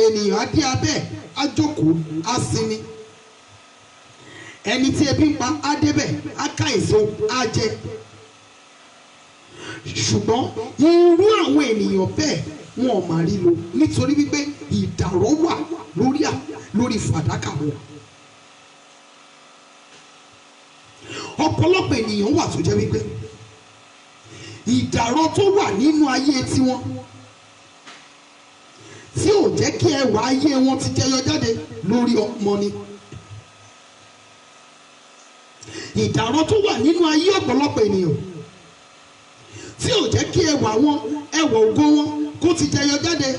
ènìyàn á dé abẹ́ á jókòó á sinmi, ẹni tí ebi ń pa á débẹ̀ á ká èso á jẹ. ṣùgbọ́n irú àwọn ènìyàn bẹ́ẹ̀ wọn ò máa rí lò nítorí wípé ìdàrọ́ wà lórí fàdákà wọn. ọ̀pọ̀lọpọ̀ ènìyàn wà tó jẹ́ wípé ìdàrọ́ tó wà nínú ayé tiwọn tí ò jẹ́ kí ẹwà ayé wọn ti jẹyọ jáde lórí ọmọ ni. ìdàrọ́ tó wà nínú ayé ọ̀pọ̀lọpọ̀ ènìyàn tí ò jẹ́ kí ẹwà ògo wọn kó ti jẹyọ jáde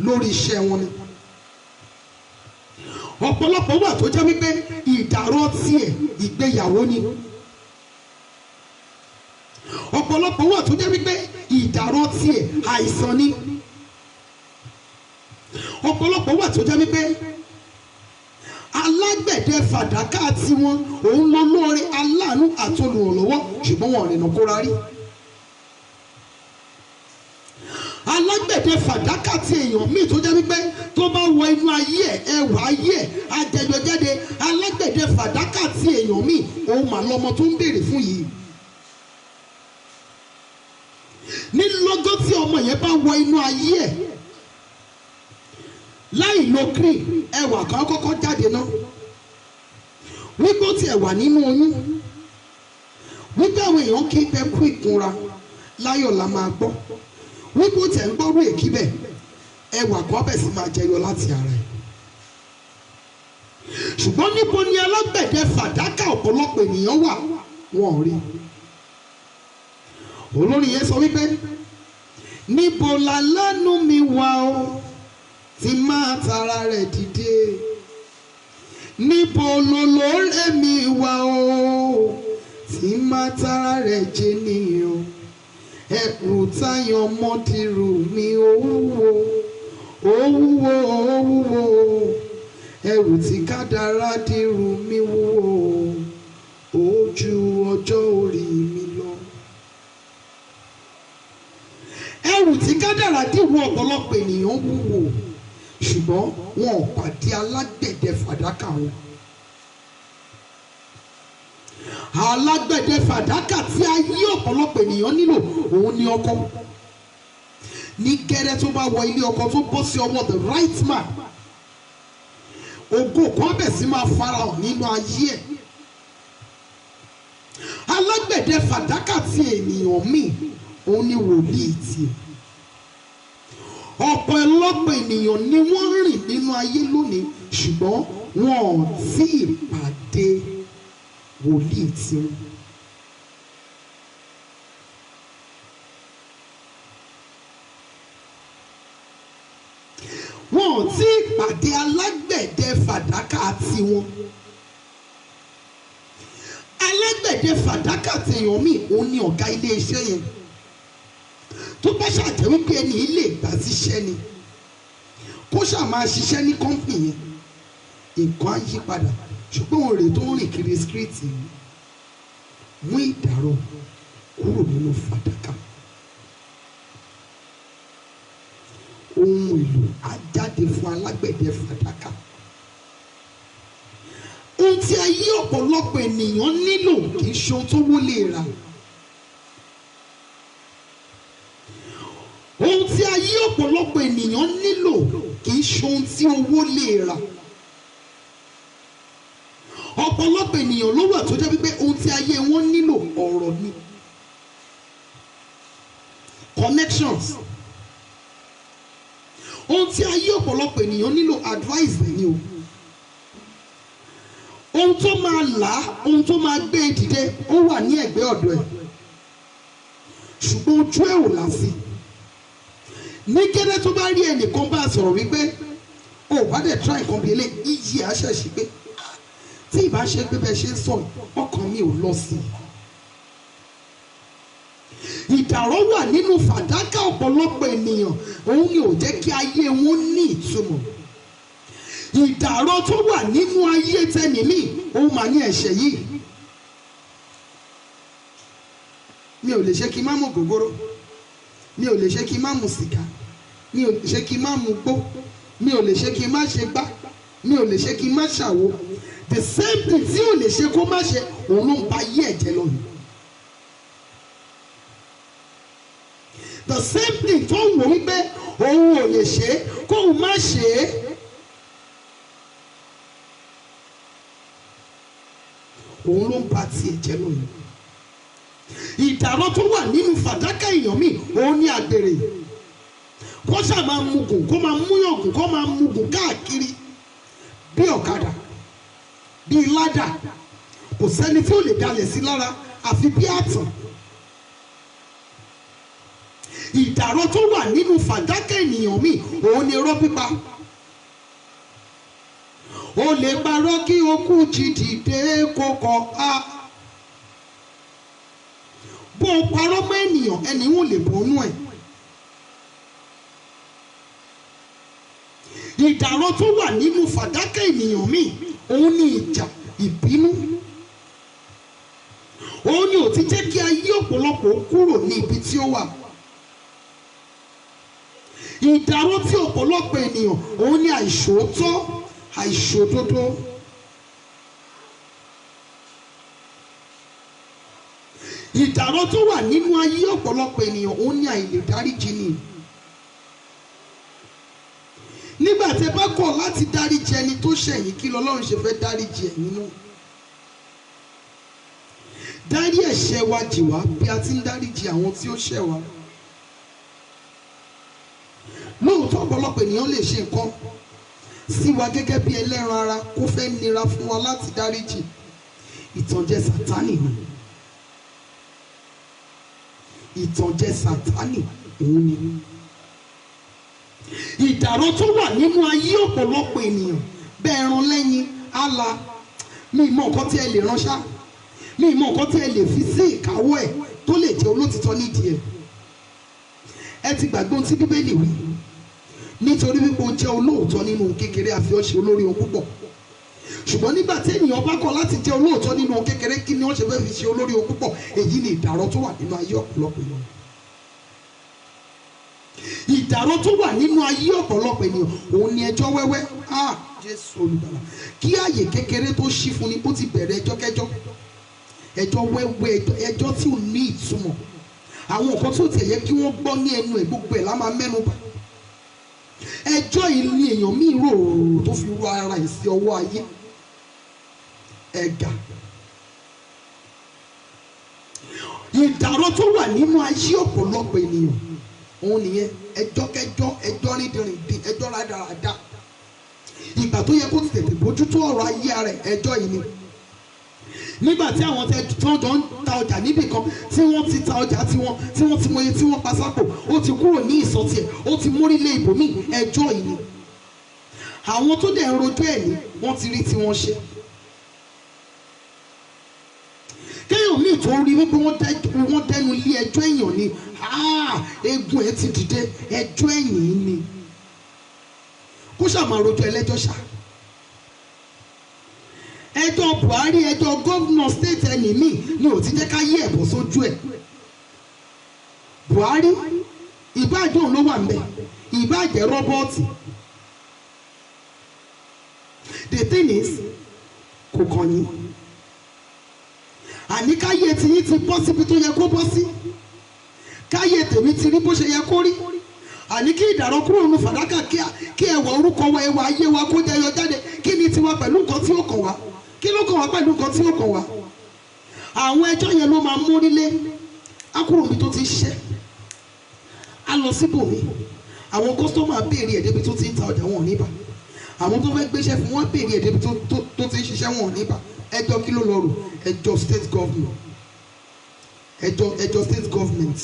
lórí iṣẹ́ wọn ni. ọ̀pọ̀lọpọ̀ wà tó jẹ́ wípé ìdàrọ́ tiẹ̀ ìgbéyàwó ni. ọ̀pọ̀lọpọ̀ wà tó jẹ́ wípé ìdàrọ́ tiẹ̀ àìsàn ni. ọ̀pọ̀lọpọ̀ wà tó jẹ́ wípé alágbẹ̀dẹ fàdákà tiwọn òun lọ lóore aláàánú àtolùrànlọ́wọ́ ṣùgbọ́n wọn ò rìnnà kóra rí. alágbẹ̀dẹ fàdákà ti èèyàn míì tó jẹ́ wípé tó bá wọ inú ayé ẹ̀ ẹwà ayé ẹ̀ àjẹjọ jáde. alágbẹ̀dẹ fàdákà ti èèyàn míì òun mà lọmọ tó ń béèrè fún yìí. ní lọ́gọ́ tí ọmọ yẹn bá wọ inú ayé ẹ̀ láì lo cream ẹwà kan kọ́kọ́ jáde náà wípé ó tiẹ̀ wà nínú oyún wípé àwọn èèyàn kí bẹ kú ìkunra láyọ̀ la máa gbọ́ wípé ó tiẹ̀ ń gbọ́rú èkí bẹ̀ ẹwà kan bẹ̀ sí máa jẹyọ láti ara ẹ̀. ṣùgbọ́n níbo ni alágbẹ̀dẹ fàdákà ọ̀pọ̀lọpọ̀ ènìyàn wà wọn ò rí. olórin yẹn sọ wípé níbo la lánú mi wà o tí máa tara rẹ̀ dìde níbo lolóore mi wà o tí máa tara rẹ̀ jẹ nìyàn ẹ̀rù táyọ̀ mọ́dìrú mi òwúwo ẹ̀rù tí kádàrá dìrú mi wúwo ojú ọjọ́ orí mi lọ. ẹ̀rù tí kádàrá dìrú ọ̀pọ̀lọpọ̀ ènìyàn wúwo ṣùgbọ́n wọn ò pàdé alágbẹ̀dẹ fàdákà wọn. alágbẹ̀dẹ fàdákà tí ayé ọ̀pọ̀lọpọ̀ ènìyàn nílò òun ni ọkọ. ní gẹ́rẹ́ tó bá wọ ilé ọkọ tó bọ́ sí ọwọ́ the right man ògo kan bẹ̀ sí máa farahàn nínú ayé ẹ̀. alágbẹ̀dẹ fàdákà tí ènìyàn míì òun ni wòlíì tiẹ̀. ọ̀pọ̀lọpọ̀ ènìyàn ni wọ́n rìn nínú ayé lónìí ṣùgbọ́n wọn ò tí ì pàdé wòlíì tiwọn. wọn ò tí ì pàdé alágbẹ̀dẹ fàdákà tiwọn. alágbẹ̀dẹ fàdákà tèèyàn míì òun ni ọ̀gá ilé iṣẹ́ yẹn. tó bá ṣàjẹ́ wípé ẹni ilé ìgbà síṣẹ́ ni kó ṣáà máa ṣiṣẹ́ ní kọ́ńpì yẹn nǹkan á yí padà ṣùgbọ́n òun rèé tó ń rìn kiri síríìtì mú ìdàrọ̀ kúrò nínú fàdákà. ohun èlò á jáde fún alágbẹ̀dẹ fàdákà. ohun tí ayé ọ̀pọ̀lọpọ̀ ènìyàn nílò kì í ṣe ohun tó wó lè rà. ohun tí ayé ọ̀pọ̀lọpọ̀ ènìyàn nílò kì í ṣe ohun tí owó lè rà. ọ̀pọ̀lọpọ̀ ènìyàn ló wà tó jẹ́ wípé ohun tí ayé wọn nílò ọ̀rọ̀ ni, connections. ohun tí ayé ọ̀pọ̀lọpọ̀ ènìyàn nílò advice ni o. ohun tó máa là á, ohun tó máa gbé e dìde ó wà ní ẹ̀gbẹ́ ọ̀dọ̀ ẹ̀ ṣùgbọ́n ojú ẹ̀ ò là sí. ní gẹ́gẹ́ tó bá rí ẹnìkan bá sọ̀rọ̀ wípé ó bá dẹ̀ try nǹkan bí eléyìí iyì àṣẹ̀ṣì pé tí ìbá ṣe pé bẹ́ẹ̀ ṣe ń sọ ọkàn mi ò lọ sí i. ìdàrọ́ wà nínú fàdákà ọ̀pọ̀lọpọ̀ ènìyàn òun ni ò jẹ́ kí ayé wọn ní ìtumọ̀. ìdàrọ́ tó wà nínú ayé tẹnìmí òun mà ní ẹ̀ṣẹ̀ yìí. mi ò lè ṣe kí n má mu gògóró, mi ò lè ṣe kí n má mu sìgá, mi ò lè ṣe kí n má mu gbó, mi ò lè ṣe kí n má ṣe gbá, mi ò lè ṣe kí n má ṣàwo. the same thing tí ò lè ṣe kó má ṣe òun ló ń ba ayé ẹ̀jẹ̀ lọ́nà. the same thing tó ń wò wípé òun ò lè ṣe é kóun má ṣe é. òun ló ń ba tiẹ̀ jẹ́ lónìí. ìdàrọ́ tó wà nínú fàdákà èèyàn mi òun ní àgbèrè. kó ṣáà máa mugùn kó máa múyàngùn kó máa mugùn káàkiri bí ọ̀kadà bí ládà kò sẹ́ni tí ó lè dalẹ̀ sí lára àfi bí àtàn. ìdàrọ́ tó wà nínú fàdákà ènìyàn mi òun ni irọ́ pípa. o lè parọ́ kí o kú jí dìde kó kọ́ á. bó o parọ́ mọ́ ènìyàn ẹni wọn lè bọ́nú ẹ̀. ìdàrọ́ tó wà nínú fàdákà ènìyàn mi òun ni ìjà ìbínú. òun ni ò ti jẹ́ kí ayé ọ̀pọ̀lọpọ̀ kúrò ní ibi tí ó wà. ìdàrọ́ tí ọ̀pọ̀lọpọ̀ ènìyàn òun ni àìṣòótọ́ àìṣòdodo. ìdàrọ́ tó wà nínú ayé ọ̀pọ̀lọpọ̀ ènìyàn òun ni àìlèdáríjì ni. nígbà tí ẹ bá kọ̀ láti dáríjì ẹni tó ṣẹ̀yìn kí lọ́lọ́run ṣe fẹ́ dáríjì ẹ̀yin náà. dárí ẹ̀ṣẹ̀ wa jì wá bí a ti ń dáríjì àwọn tí ó ṣẹ̀ wá. lóòótọ́ ọ̀pọ̀lọpọ̀ ènìyàn lè ṣe nǹkan sí wa gẹ́gẹ́ bí ẹlẹ́ran ara kó fẹ́ nira fún wa láti dáríjì. ìtànjẹ Sátánì ni. ìtànjẹ Sátánì òun ni. ìdàrọ́ tó wà nínú ayé ọ̀pọ̀lọpọ̀ ènìyàn bẹ́ẹ̀ ran lẹ́yìn àlà mi mọ nǹkan tí ẹ lè ránṣá mi mọ nǹkan tí ẹ lè fi sí ìkáwọ́ ẹ̀ tó lè jẹ́ olótìtọ́ nídìí ẹ̀. ẹ ti gbàgbé ohun tí Bíbélì wí nítorí wípé o jẹ́ olóòótọ́ nínú ohun kékeré àfi ọ́ ṣe olórí ohun púpọ̀. ṣùgbọ́n nígbà tí ènìyàn bá kọ̀ láti jẹ́ olóòótọ́ nínú ohun kékeré kí ni wọ́n ṣe fẹ́ fi ṣe olórí ohun púpọ̀. èyí ni ìdàrọ́ tó wà nínú ayé ọ̀pọ̀lọpọ̀ ènìyàn. ìdàrọ́ tó wà nínú ayé ọ̀pọ̀lọpọ̀ ènìyàn òun ni ẹjọ́ wẹ́wẹ́. Jésù olùgbàlà kí ààyè kékeré tó ṣí fún ni ó ti bẹ̀rẹ̀ ẹjọ́ kẹjọ́ ẹjọ́ wẹ́wẹ́ ẹjọ́ tí ò ní ìtumọ̀. àwọn nǹkan tó tiẹ̀ yẹ kí wọ́n gbọ́ ní ẹnu ẹ̀ gbogbo ẹ̀ lá máa mẹ́nu bà. ẹjọ́ yìí ni èèyàn míì rò tó fi ru ara ẹ̀ sí ọwọ́ ayé. ẹ̀gà ìdàrọ́ tó wà nínú ayé ọ̀pọ̀lọpọ̀ ènìyàn òun nìyẹn ẹjọ́ kẹjọ́ ẹjọ́ rídìrídì ẹjọ́ rádaràda. ìgbà tó yẹ kó ti tètè bójútó ọ̀rọ̀ ayé rẹ̀ ẹjọ́ yìí ni. nígbà tí àwọn tó jọ ń ta ọjà níbì kan tí wọ́n ti ta ọjà tiwọn tí wọ́n ti mọ iye tí wọ́n pa sápò ó ti kúrò ní ìsọtì ẹ̀ ó ti mórílé ibòmíì ẹjọ́ yìí ni. àwọn tó dẹ̀ ń rojọ́ ẹ̀ ní wọ́n ti rí tiwọn ṣe. kéèyàn míì tó rí wípé wọ́n dẹnu ilé ẹjọ́ èèyàn ni egun ẹ̀ ti dìde ẹjọ́ ẹ̀yìn ni. kó ṣàmà rojọ́ ẹlẹ́jọ́ ṣá. ẹjọ́ Buhari ẹjọ́ gómìnà state ẹni míì ni ò ti jẹ́ ká yí ẹ̀bọ̀ sójú ẹ̀. Buhari ìbáàjọ́ òun ló wà ń bẹ̀ ìbáàjẹ́ rọ́bọ́ọ̀tì. the thing is kò kàn yín. àní káyé tiyín ti bọ́ síbi tó yẹ kó bọ́ sí. káyé tèmi ti rí bó ṣe yẹ kó rí. àní kí ìdàrọ́ kúrò nínú fàdákà kí ẹwà orúkọ wa ẹwà ayé wa kó jẹyọ jáde kí ni tiwa pẹ̀lú nǹkan tí ó kàn wá kí ló kàn wá pẹ̀lú nǹkan tí ó kàn wá. àwọn ẹjọ́ yẹn ló máa mórílé akúrò mi tó ti ṣiṣẹ́ á lọ síbòmí. àwọn kọ́sítọ́mà béèrè ẹ̀ débi tó ti ń ta ọjà wọn ò ní bà. àwọn tó fẹ́ gbéṣẹ́ fún wọn béèrè ẹ̀ débi tó ti ń ṣiṣẹ́ wọn ò ní bà. ẹjọ́ kí ló lọ rò ẹjọ́ state government ẹjọ́ state government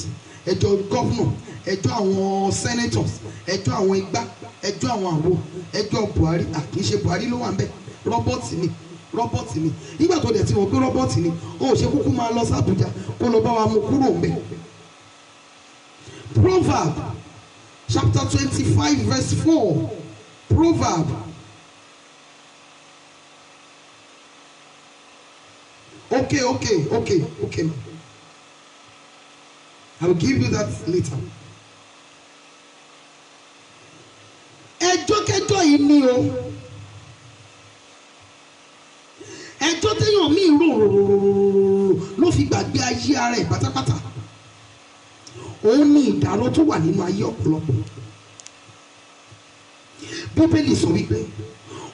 ẹjọ́ governor ẹjọ́ àwọn senators ẹjọ́ àwọn igbá ẹjọ́ àwọn àwo ẹjọ́ Buhari àkìíṣe Buhari ló wà ń bẹ̀ rọ́bọ̀tì ni nígbà tó dẹ̀ ti wọ́n pé rọ́bọ̀tì ni ó ṣe kúkú máa lọ sí Àbújá kó lọ bá wa mú kúrò ń bẹ̀. Proverb chapter 25 verse 4 Proverb okay I will give you that later. ẹjọ́ kẹjọ́ yìí ni o ẹjọ́ téèyàn míì rò ló fi gbàgbé ayé ara ẹ̀ pátápátá òun ní ìdàrọ́ tó wà nínú ayé ọ̀pọ̀lọpọ̀. Bíbélì sọ wípé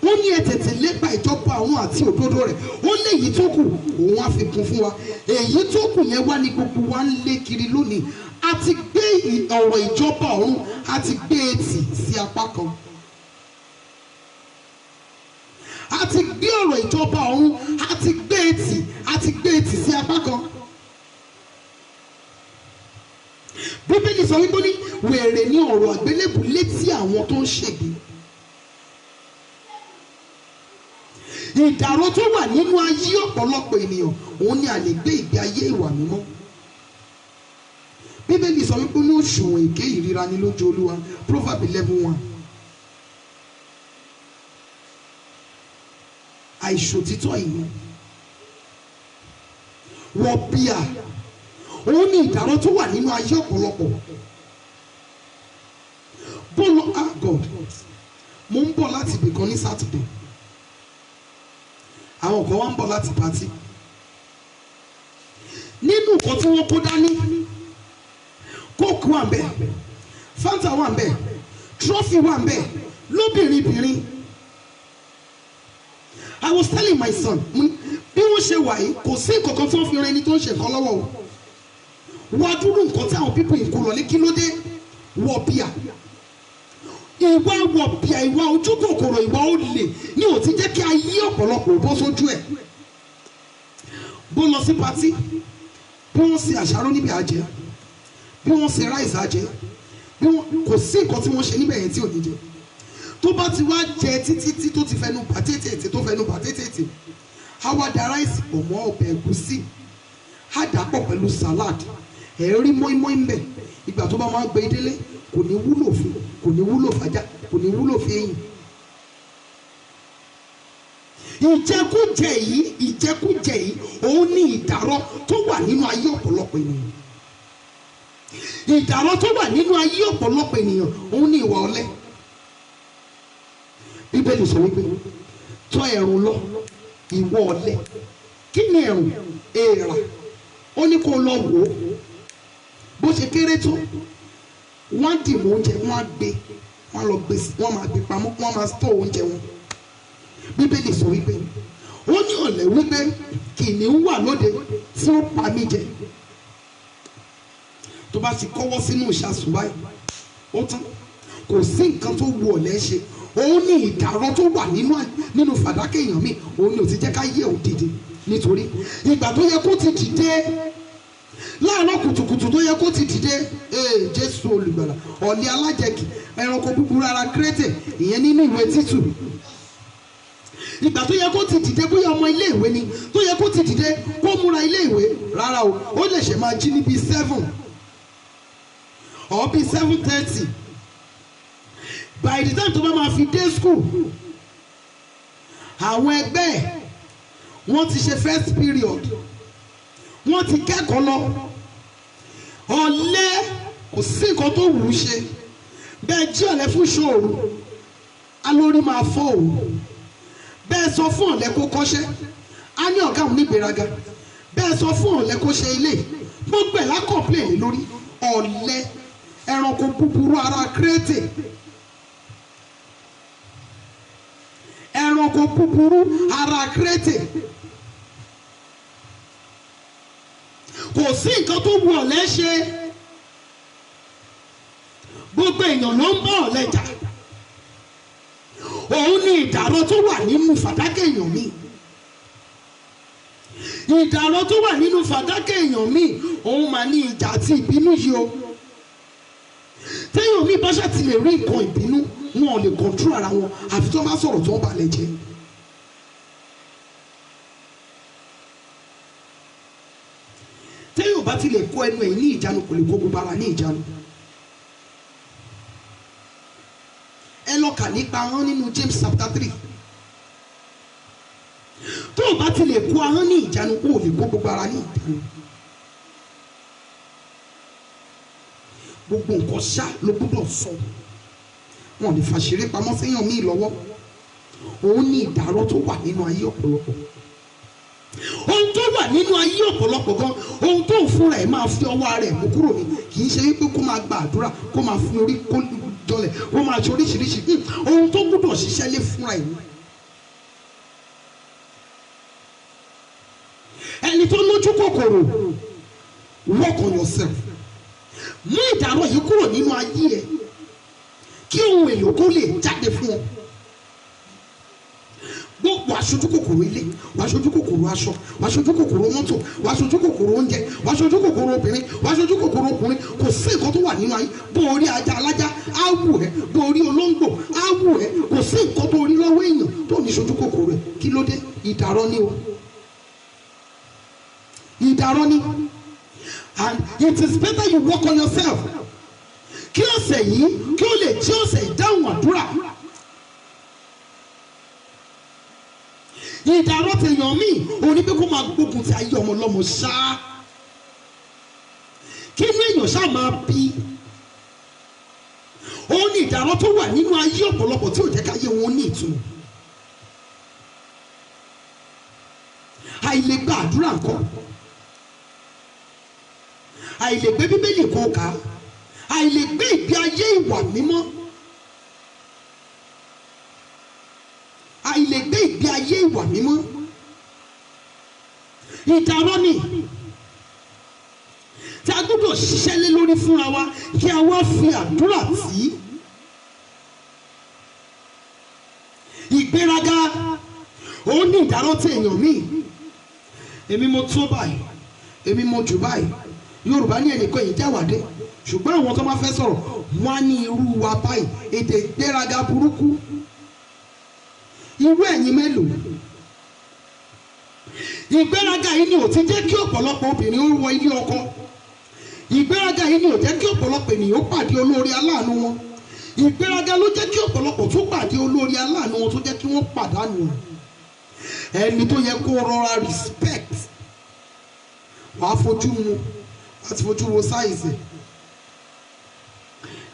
ó ní ẹ tètè lépa ìjọba àwọn àti òdodo rẹ̀, ó léyìí tó kù òun á fi kún fún wa. Èyí tó kù yẹn wá ní gbogbo wa ń lé kiri lónìí. A ti gbé ọ̀rọ̀ ìjọba ọ̀run, a ti gbé etì sí apá kan. A ti gbé ọ̀rọ̀ ìjọba ọ̀run, a ti gbé etì sí apá kan. Bíbélì sọ wípé ní wèrè ní ọ̀rọ̀ àgbélébù létí àwọn tó ń ṣègbè. Ìdàrọ́ tó wà nínú ayé ọ̀pọ̀lọpọ̀ ènìyàn òun ni a lè gbé ìgbé ayé ìwà mímọ́. Bíbélì sọ wípé ní òṣùwọ̀n èké ìríra ni lójú Olúwa, Proverbs 11:1. Àìṣòtítọ́ ìlú wọ́n bíà òun ni ìdàrọ́ tó wà nínú ayé ọ̀pọ̀lọpọ̀. Bọ́lọ̀ God, mo ń bọ̀ láti ibìkan ní Saturday, àwọn kan wá ń bọ̀ láti pàtí. Nínú nǹkan tí wọ́n kó dání, Coke wà ń bẹ̀, Fanta wà ń bẹ̀, Trophy wà ń bẹ̀, lóbìnrin. I was telling my son, bí wọ́n ṣe wà yìí kò sí nǹkan kan tí wọ́n fi ran ẹni tó ń ṣe nǹkan lọ́wọ́ o. Wá dúró nǹkan tí àwọn pípọ̀ ìkó lọ ní kí ló dé? Wọ̀ bíà. Ìwà wọ̀ bíà, ìwà ojú kòkòrò, ìwà olè ní ò ti jẹ́ kí ayé ọ̀pọ̀lọpọ̀ bọ́ sójú ẹ̀. Bó lọ sí patí, bí wọ́n ṣe àṣàrò níbi àjẹ́, bí wọ́n ṣe ráìsì àjẹ́, kò sí nǹkan tí wọ́n ṣe níbẹ̀ yẹn tí ò ní jẹ. Tó bá ti wá jẹ títí tó ti fẹnu bà tètè, á wá da ráìsì pọ̀ mọ́ ọbẹ̀ ẹ̀gúsí, á dà pọ̀ pẹ̀lú salad, rí mọ́ínmọ́ín ń bẹ̀. Ìgbà tó bá máa gbé délé kò ní wúlò fún, kò ní wúlò fàjà, kò ní wúlò fún eyín. Ìjẹkújẹ yìí òun ní ìdàrọ́ tó wà nínú ayé ọ̀pọ̀lọpọ̀ ènìyàn. Ìdàrọ́ tó wà nínú ayé ọ̀pọ̀lọpọ̀ ènìyàn òun ní ìwà ọ̀lẹ. Bíbélì sọ wípé tọ́ ẹ̀rùn lọ ìwọ ọ̀lẹ. Kí ni ẹ̀rùn? Èèrà. Ó ní kó lọ wò ó bó ṣe kéré tó. Wọ́n dì mọ́ oúnjẹ, wọ́n á gbé, wọ́n máa gbé pamọ́, wọ́n máa stọ̀ oúnjẹ wọn. Bíbélì sọ wípé ó ní ọ̀lẹ wípé kìnìún wà lóde tí ó pa mí jẹ. Tó bá ti kọ́wọ́ sínú ìṣàsùn báyìí ó tán, kò sí nǹkan tó wu ọ̀lẹ ṣe. Òun ní ìdàrọ́ tó wà nínú fàdákà èèyàn mi, òun ni ò ti jẹ́ ká yé ò dìde. Nítorí ìgbà tó yẹ kó ti dìde láàárọ̀ kùtùkùtù tó yẹ kó ti dìde, Jésù olùgbàlà, ọ̀lẹ alájẹkì, ẹranko búburú ara Krétè, ìyẹn nínú ìwé Títù. Ìgbà tó yẹ kó ti dìde bóyá ọmọ ilé ìwé ni, tó yẹ kó ti dìde kó múra ilé ìwé, rárá o, ó lè ṣe máa jí ní bíi 7 or bíi 7:30. By the time tó bá máa fi dé school, àwọn ẹgbẹ́ ẹ̀ wọ́n ti ṣe first period, wọ́n ti kẹ́kọ̀ọ́ lọ. Ọ̀lẹ kò sí nǹkan tó wù ú ṣe. Bẹ́ẹ̀ jí ọ̀lẹ fún ṣòro, alórí máa fọ́ òun. Bẹ́ẹ̀ sọ fún ọ̀lẹ kó kọ́ṣẹ́, á ní ọ̀gá òun ní ìgbéraga. Bẹ́ẹ̀ sọ fún ọ̀lẹ kó ṣe ilé, gbogbo ẹ̀ lákọ̀ọ́pìlẹ̀ lé lórí. Ọ̀lẹ ẹranko búburú ara Krétè, ẹranko búburú ara Krétè. Kò sí nǹkan tó wu ọ̀lẹ ṣe. Gbogbo èèyàn ló ń bá ọ̀lẹ jà. Òun ní ìdàrọ́ tó wà nínú fàdákà èèyàn mi. Ìdàrọ́ tó wà nínú fàdákà èèyàn mi, òun mà ní ìjà àti ìbínú yìí o. Téèyàn mi bá ṣàti lè rí nǹkan ìbínú, wọn ò lè control ara wọn àfi tó bá sọ̀rọ̀ tó ń balẹ̀ jẹ́. Téèyàn bá ti lè kó ẹnu ẹ̀ ní ìjánu kò lè kó gbogbo ara ní ìjánu. Ẹ lọ kà nípa ahọ́n nínú James chapter 3. Tó o bá ti lè kó ahọ́n ní ìjánu kó o lè kó gbogbo ara ní ìjánu. Gbogbo nǹkan ṣá ló gbọ́dọ̀ sọ. Wọn lè fàṣírí pamọ́ séèyàn míì lọ́wọ́. Òun ní ìdàrọ́ tó wà nínú ayé ọ̀pọ̀lọpọ̀. Ohun tó wà wà nínú ayé ọ̀pọ̀lọpọ̀ gan ohun tó ń fúnra ẹ̀ máa fi ọwọ́ rẹ̀ mú kúrò ní kì í ṣe wípé kó máa gba àdúrà kó máa fi orí kó jọlẹ̀ kó máa ṣe oríṣiríṣi ohun tó gbọ́dọ̀ ṣiṣẹ́ lé fúnra ẹ̀ ní. ẹni tó lójú kòkòrò work on yourself mú ìdàrọ̀ yìí kúrò nínú ayé ẹ̀ kí ohun èlò kó lè jáde fún ọ. wàá ṣojú kòkòrò ilé wàá ṣojú kòkòrò aṣọ wàá ṣojú kòkòrò mọ́tò wàá ṣojú kòkòrò oúnjẹ wàá ṣojú kòkòrò obìnrin wàá ṣojú kòkòrò ọkùnrin kò sí nǹkan tó wà nínú ayé bó orí ajá alájá á wù ẹ́ bó orí olóńgbò á wù ẹ́ kò sí nǹkan tó rí lọ́wọ́ èèyàn tó ní ṣojú kòkòrò ẹ̀ kí ló dé ìdàrọ́ ni o ìdàrọ́ ni and it is better you work on yourself kí ọ̀sẹ̀ yìí kí ó lè jẹ́ ọ̀sẹ̀ ìdáhùn àdúrà. ìdàrọ́ tèèyàn míì òní pé kó máa gbógun ti ayé ọmọ ọlọ́mọ ṣáá kí inú èèyàn ṣáà máa bí òun ní ìdàrọ́ tó wà nínú ayé ọ̀pọ̀lọpọ̀ tí ò jẹ́ káyé wọn ní ìtumọ̀. àìlègbà àdúrà ńkọ́ àìlègbé bíbélì kan kà á àìlègbé ìgbé ayé ìwà mímọ́ àìlègbé ìgbé ayé ìwà mímọ́ ìdàrọ́ ni tí a gbọ́dọ̀ ṣiṣẹ́ lé lórí fúnra wa kí a wá fi àdúrà tì í. ìgbéraga òun ní ìdàrọ́ tí èèyàn míì èmi mo tó báyìí èmi mo jù báyìí Yorùbá ní ẹnìkan yìí jáwàdé ṣùgbọ́n àwọn tó máa fẹ́ sọ̀rọ̀ wọ́n á ní irú wa báyìí èdè ìgbéraga burúkú irú ẹ̀yin mélòó. ìgbéraga yìí ni ò ti jẹ́ kí ọ̀pọ̀lọpọ̀ obìnrin ó wọ ilé ọkọ ìgbéraga yìí ni ò jẹ́ kí ọ̀pọ̀lọpọ̀ ènìyàn ó pàdé olórí aláàánú wọn ìgbéraga ló jẹ́ kí ọ̀pọ̀lọpọ̀ tó pàdé olórí aláàánú wọn tó jẹ́ kí wọ́n pàdánù ẹni tó yẹ kó rọra respect wàá fojú mu láti fojú wo sáìsì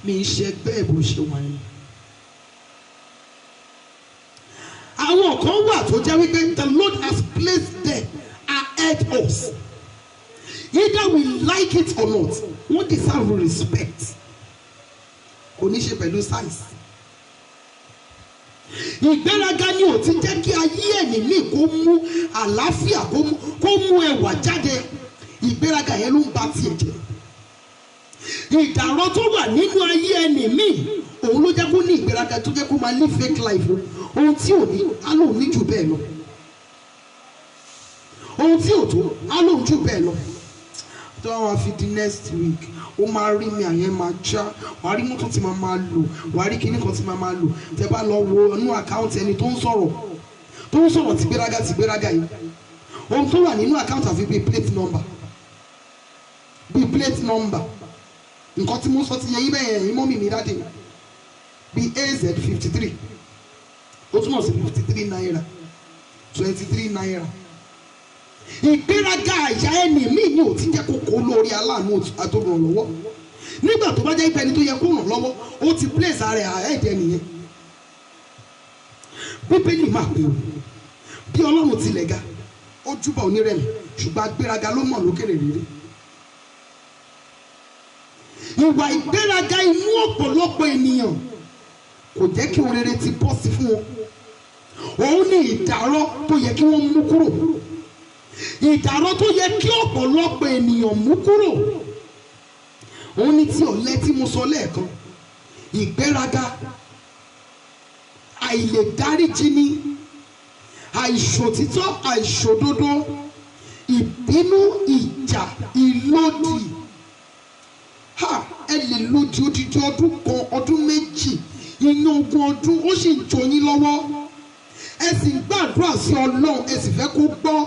mi ń ṣe bẹ́ẹ̀ bó ṣe wáyé. àwọn kan wà tó jẹ́ wípé the Lord has placed them ahead us either we like it or not wọ́n deserve respect kò ní ṣe pẹ̀lú size. ìgbéraga ni ò ti jẹ́ kí ayé ẹni míì kó mú àlàáfíà kó mú ẹwà jáde ìgbéraga yẹn ló ń ba tiẹ̀ jẹ́. ìdàrọ́ tó wà nínú ayé ẹni míì òun ló jẹ́ kó ní ìgbéraga tó jẹ́ kó máa live fake life ohun tí ò ní á lóun ní jù bẹ́ẹ̀ lọ ohun tí ò tó á lóun jù bẹ́ẹ̀ lọ. tó wàá fi di next week ó máa rí mi àyẹn máa já wàá rí mọ́tò tí máa lò wàá rí kinní kan tí máa lò tẹ bá lọ wo inú àkáǹtì ẹni tó ń sọ̀rọ̀ tìgbéraga yìí ohun tó wà nínú àkáǹtì àfi bíi plate number nǹkan tí mo sọ ti yẹ yín bẹ́ẹ̀ yẹn mọ́mì mi dáadé bíi AZ53 ó túmọ̀ sí 53 naira 23 naira. ìgbéraga àyà ẹni míì ni ò ti jẹ́ kókó lórí aláàánú àtòrànlọ́wọ́ nígbà tó bá jẹ́ ìpẹ́ni tó yẹ kó ràn lọ́wọ́ ó ti place ara ẹ̀ àẹ́dẹ́ nìyẹn. bíbélì máa pè ó bí Ọlọ́run tilẹ̀ ga ó júbà onírẹ̀lẹ̀ ṣùgbọ́n agbéraga ló mọ̀ lókèrè rere. ìwà ìgbéraga inú ọ̀pọ̀lọpọ̀ ènìyàn kò jẹ́ kí ohun rere ti bọ́ sí fún wọn òun ní ìdàrọ́ tó yẹ kí wọ́n mú kúrò ìdàrọ́ tó yẹ kí ọ̀pọ̀lọpọ̀ ènìyàn mú kúrò òun ní tí ọ̀lẹ tí mo sọ lẹ́ẹ̀kan ìgbéraga àìlèdáríjìní àìṣòtítọ́ àìṣòdodo ìbínú ìjà ìlòdì ẹ lè lòdì odidi ọdún kan ọdún méjì inú ogún ọdún ó sì ń jọ yín lọ́wọ́ ẹ sì ń gbàdúrà sí Ọlọ́run ẹ sì fẹ́ kó gbọ́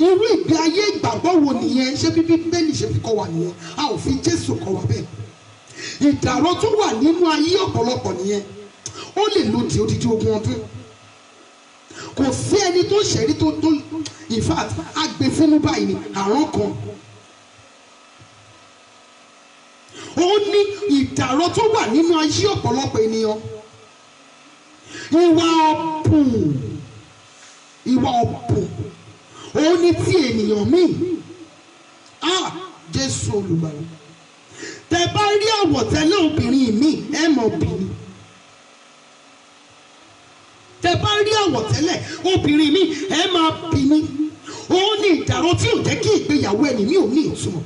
irú ìgbé ayé ìgbàgbọ́ wo nìyẹn ṣé bíbí bẹ́ẹ̀ni ṣe fi kọ́ wa nìyẹn a ò fi Jésù kọ́ wa bẹ́ẹ̀ ìdàrọ́ tó wà nínú ayé ọ̀pọ̀lọpọ̀ nìyẹn ó lè lòdì odidi ogún ọdún kò sí ẹni tó ṣẹ̀rí tó in fact agbèsínú báyìí ni àrùn kan ó ní ìdàrọ́ tó wà nínú ayé ọ̀pọ̀lọpọ̀ ènìyàn ìwà ọ̀bùn òun ni ti ènìyàn míì. Jésù olùgbàlà. Tẹ́ bá rí àwọ̀tẹ́lẹ̀ obìnrin míì ẹ mọ̀ bínú. Tẹ́ bá rí àwọ̀tẹ́lẹ̀ obìnrin míì ẹ máa bínú. Òun ni ìdàrọ tí ò jẹ́ kí ìgbéyàwó ẹni mi ò ní ìtumọ̀.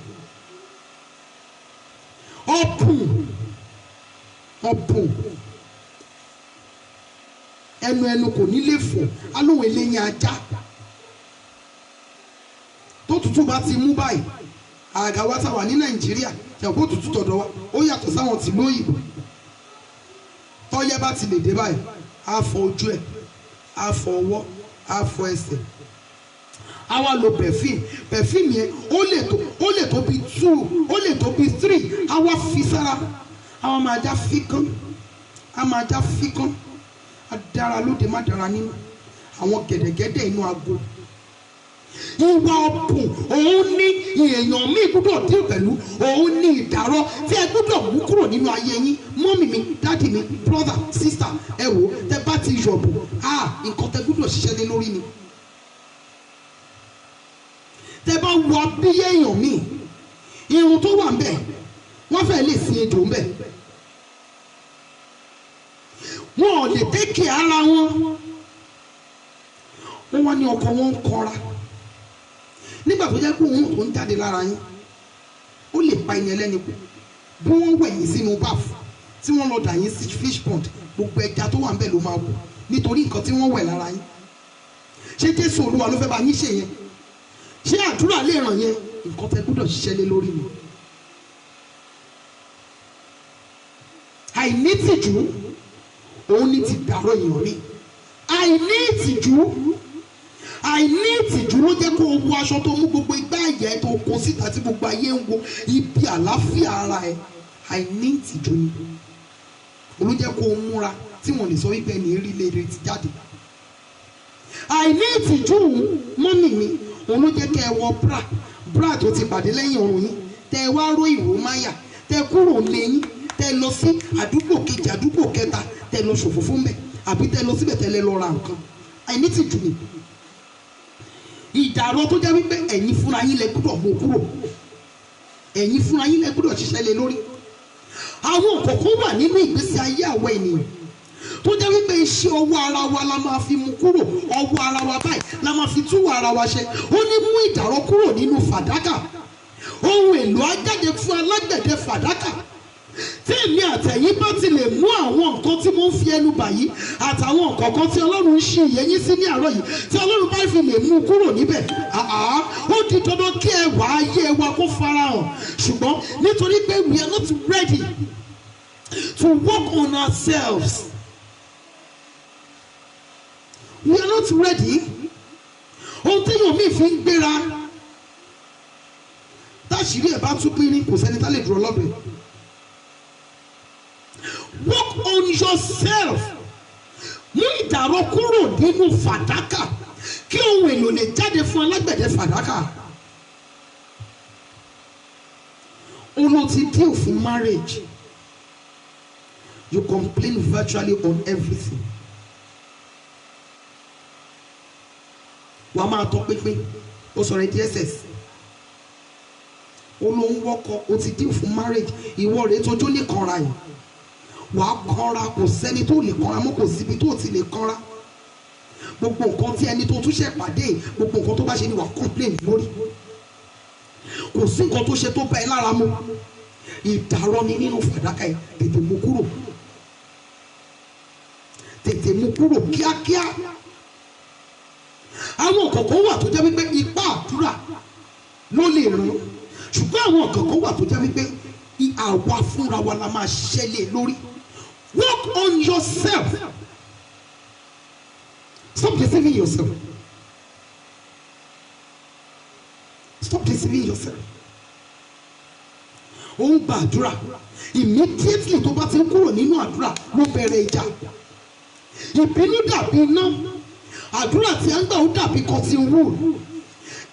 Ọ̀pùn ẹnu kò ní lè fò alóhùn eléyìn ajá. Tó tútù bá ti mú báyìí àgà wa tá wà ní Nàìjíríà ṣàpò tútù tọ̀dọ̀ wa ó yàtọ̀ sáwọn tìlú òyìnbó. Tọ́yẹ́ bá ti lè dé báyìí á fọ ojú ẹ̀ á fọ ọwọ́ á fọ ẹsẹ̀ á wá lo perfume yẹn ó lè tó bí 2 ó lè tó bí 3 á wá fi sára àwọn máa já fíkán adára lóde má dára nínú àwọn gẹ̀dẹ̀gẹ̀dẹ̀ inú ago. Ìwà ọ̀pùn òun ní èèyàn míì gbúdọ̀ dín pẹ̀lú òun ní ìdàrọ tí ẹ gbúdọ̀ mú kúrò nínú ayé yín. Mọ́mì mi, dáàdì mi, brother, sister, ẹ wò tẹ bá ti yọ̀bù nǹkan tẹ gbúdọ̀ ṣiṣẹ́ lé lórí ni. Tẹ bá wo abíyé èèyàn míì irun tó wà ń bẹ̀ wọ́n fẹ́ lè sin ejò ń bẹ̀. Wọn ò lè tẹ́kẹ̀ ara wọn. Wọ́n wá ní ọkọ wọn ń kọra. Nígbà tó jẹ́ pé òun tó ń jáde lára yín ó lè pa ẹni ẹlẹ́ni kù. Bí wọ́n wẹ̀ yín sínú báfù tí wọ́n lọ dà yín sí fish pond gbogbo ẹja tó wà ń bẹ̀ ló máa wù nítorí nǹkan tí wọ́n wẹ̀ lára yín. Ṣé Jésù Olúwa ló fẹ́ bá yín ṣe yẹn? Ṣé àdúrà lè ràn yẹn? Nǹkan tẹ́ gbọ́dọ̀ ṣiṣẹ́ lé lórí ni. Àìní ìtìjú òun ní ti dàrọ èèyàn mi. Àìní ìtìjú ló jẹ́ kó o wọ aṣọ tó mú gbogbo igbá ẹ̀yẹ tó kó síta tí gbogbo ayé ń wo ibi àlàáfíà ara ẹ̀. Àìní ìtìjú ni ló jẹ́ kó o múra tí wọ́n lè sọ wípé ẹni rí lè ti jáde. Àìní ìtìjú mọ́mì mi òun ló jẹ́ kẹ́ ẹ wọ bra tó ti pàdé lẹ́yìn ọrùn yín tẹ́ ẹ wá ró ìró máyà tẹ́ ẹ kúrò lẹ́yìn tẹ́ ẹ lọ sí àdúgbò kejì àdúgbò kẹta tẹ́ ẹ lọ ṣòfò fún bẹ́ẹ̀ àbí tẹ́ ẹ lọ síbẹ̀ tẹ́ ẹ lọ ra nǹkan. Àìní ìtìjú ni ìdàrọ tó jẹ́ wípé ẹ̀yin fúnra yín lẹ gbọ́dọ̀ mú kúrò. Ẹ̀yin fúnra yín lẹ gbọ́dọ̀ ṣiṣẹ́ lé lórí. Àwọn kọ̀ọ̀kan wà nínú ìgbésí ayé àwọn ènìyàn tó jẹ́ wípé iṣẹ́ ọwọ́ ara wa la máa fi mú kúrò. Ọwọ́ ara wa báyìí la máa fi túwọ̀ ara wa ṣe. Ó ní mú ìdàrọ kúrò nínú fàdákà. Ohun èlò ajáde fún alágbẹ̀dẹ fàdákà. Tí èmi àtẹ̀yìn bá ti lè mú àwọn nǹkan tí mo ń fi ẹnu bà yìí àtàwọn nǹkan kan tí Ọlọ́run ń ṣe ìyẹn sí ní àárọ̀ yìí tí Ọlọ́run bá fi lè mú kúrò níbẹ̀ ó di dandan kí ẹwà ayé wa kó farahàn. Ṣùgbọ́n nítorí pé we are not ready to work on ourselves. We are not ready. Ohun tí yóò mí fi ń gbéra táṣìírí ẹ̀ bá tún pínrín kò sẹ́ni tá lè dúró lọ́dọ̀ ẹ̀. Work on yourself. Mú ìdàrọ kúrò nínú fàdákà kí ohun èlò lè jáde fún alágbẹ̀dẹ fàdákà. Olo ti deal fún marriage. You complain virtually on everything. Wàá máa tọ́ pínpín ó sọ̀rọ̀ DSS. Olóhùn wọ́kọ̀ ó ti deal fún marriage. Ìwọ rèé tójú ní kanra yìí. Wàá kanra kò sẹ́ni tó lè kanra mọ́ kò síbi tó ti lè kanra. Gbogbo nǹkan tí ẹni tó tún ṣe pàdé gbogbo nǹkan tó bá ṣe ni wàá complain lórí. Kò sí nǹkan tó ṣe tó bá ẹ lára mu. Ìdàrọ ni nínú fàdákà ẹ tètè mú kúrò. Tètè mú kúrò kíákíá. Àwọn kọ̀ọ̀kan wà tó jẹ́ wípé ipá àdúrà ló lè ràn. Ṣùgbọ́n àwọn kọ̀ọ̀kan wà tó jẹ́ wípé àwa fúnra wa la máa ṣiṣẹ́ lé lórí. Work on yourself. Stop deceiving yourself. Stop deceiving yourself. Ó ń gba àdúrà. Immediately tó bá ti ń kúrò nínú àdúrà ló bẹ̀rẹ̀ ìjà. Ìbínú dàbí iná. Àdúrà tí a ń gbà ó dàbí cotton wool.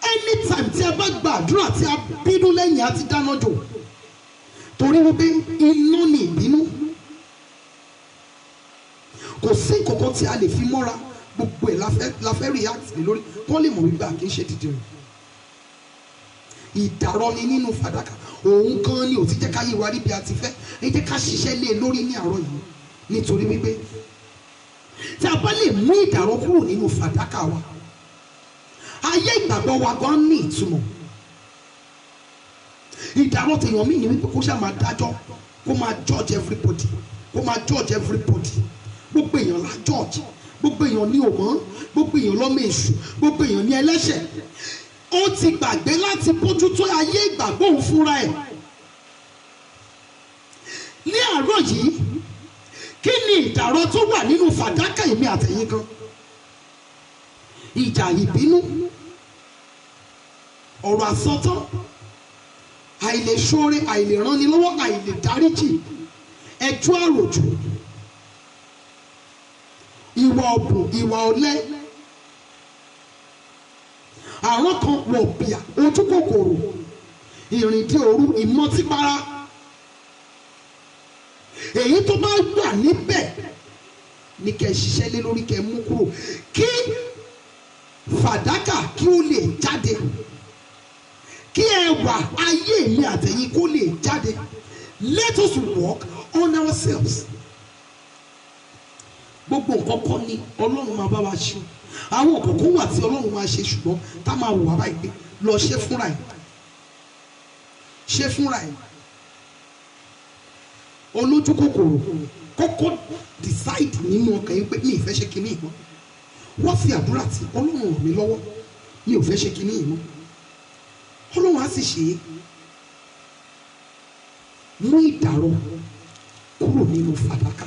Anytime tí a bá gba àdúrà tí a bínú lẹ́yìn àti dáná jò. Torí wípé iná ni ìbínú. Kò sí nǹkan tí a lè fi mọ́ra gbogbo ẹ̀ la fẹ́ react lé lórí kọ́ lè mọ̀ wípé kì í ṣe dídì rẹ̀. Ìdàrọ́ ni nínú fàdákà, òun gan ni ò ti jẹ́ ká yé wa rí bí a ti fẹ́. Ẹ jẹ́ ká ṣiṣẹ́ lé lórí ní àárọ̀ yìí, nítorí wípé tí a bá lè mú ìdàrọ́ kúrò nínú fàdákà wa, ayé ìgbàgbọ́ wa gan ní ìtumọ̀. Ìdàrọ́ tèèyàn mí ni wípé kó ṣáà máa dájọ́, kó máa judge everybody, gbogbo èèyàn la judge, gbogbo èèyàn ní òmọ́, gbogbo èèyàn lọ́mọ èṣù, gbogbo èèyàn ní ẹlẹ́ṣẹ̀. Ó ti gbàgbé láti bójútó ayé ìgbàgbọ́ òun fúnra ẹ̀. Ní àárọ̀ yìí, kí ni ìdàrọ́ tó wà nínú fàdákà èmi àtẹ̀yìn kan? Ìjà ìbínú, ọ̀rọ̀ àsọtán, àìlèṣoore, àìlèrànilọ́wọ́, àìlèdáríjì, ẹjọ́ àròjù, ìwà ọ̀bùn, ìwà ọ̀lẹ, àwọn kan wọ̀bìà, ojú kòkòrò, ìrìndí òru, ìmọtípara. Èyí tó bá wà níbẹ̀ ni kẹ́ ṣiṣẹ́ lé lórí, kẹ́ mú kúrò kí fàdákà kí ó lè jáde, kí ẹwà ayé mi àtẹ̀yìn kó lè jáde. Let us work on ourselves. Gbogbo nǹkan kan ni Ọlọ́run máa bá wa ṣe. Àwọn nǹkan kan wà tí Ọlọ́run máa ṣe, ṣùgbọ́n tá máa wò wá báyìí pé lọ ṣe fúnra ẹ̀, ṣe fúnra ẹ̀. Olójú kòkòrò kọ́kọ́ decide nínú ọkàn yín pé mi ì fẹ́ ṣe kinní ìmọ̀. Wọ́n fi àdúrà tí Ọlọ́run ràn mí lọ́wọ́, mi ò fẹ́ ṣe kinní ìmọ̀. Ọlọ́run á sì ṣe é. Mú ìdàrọ́ kúrò nínú fàdákà.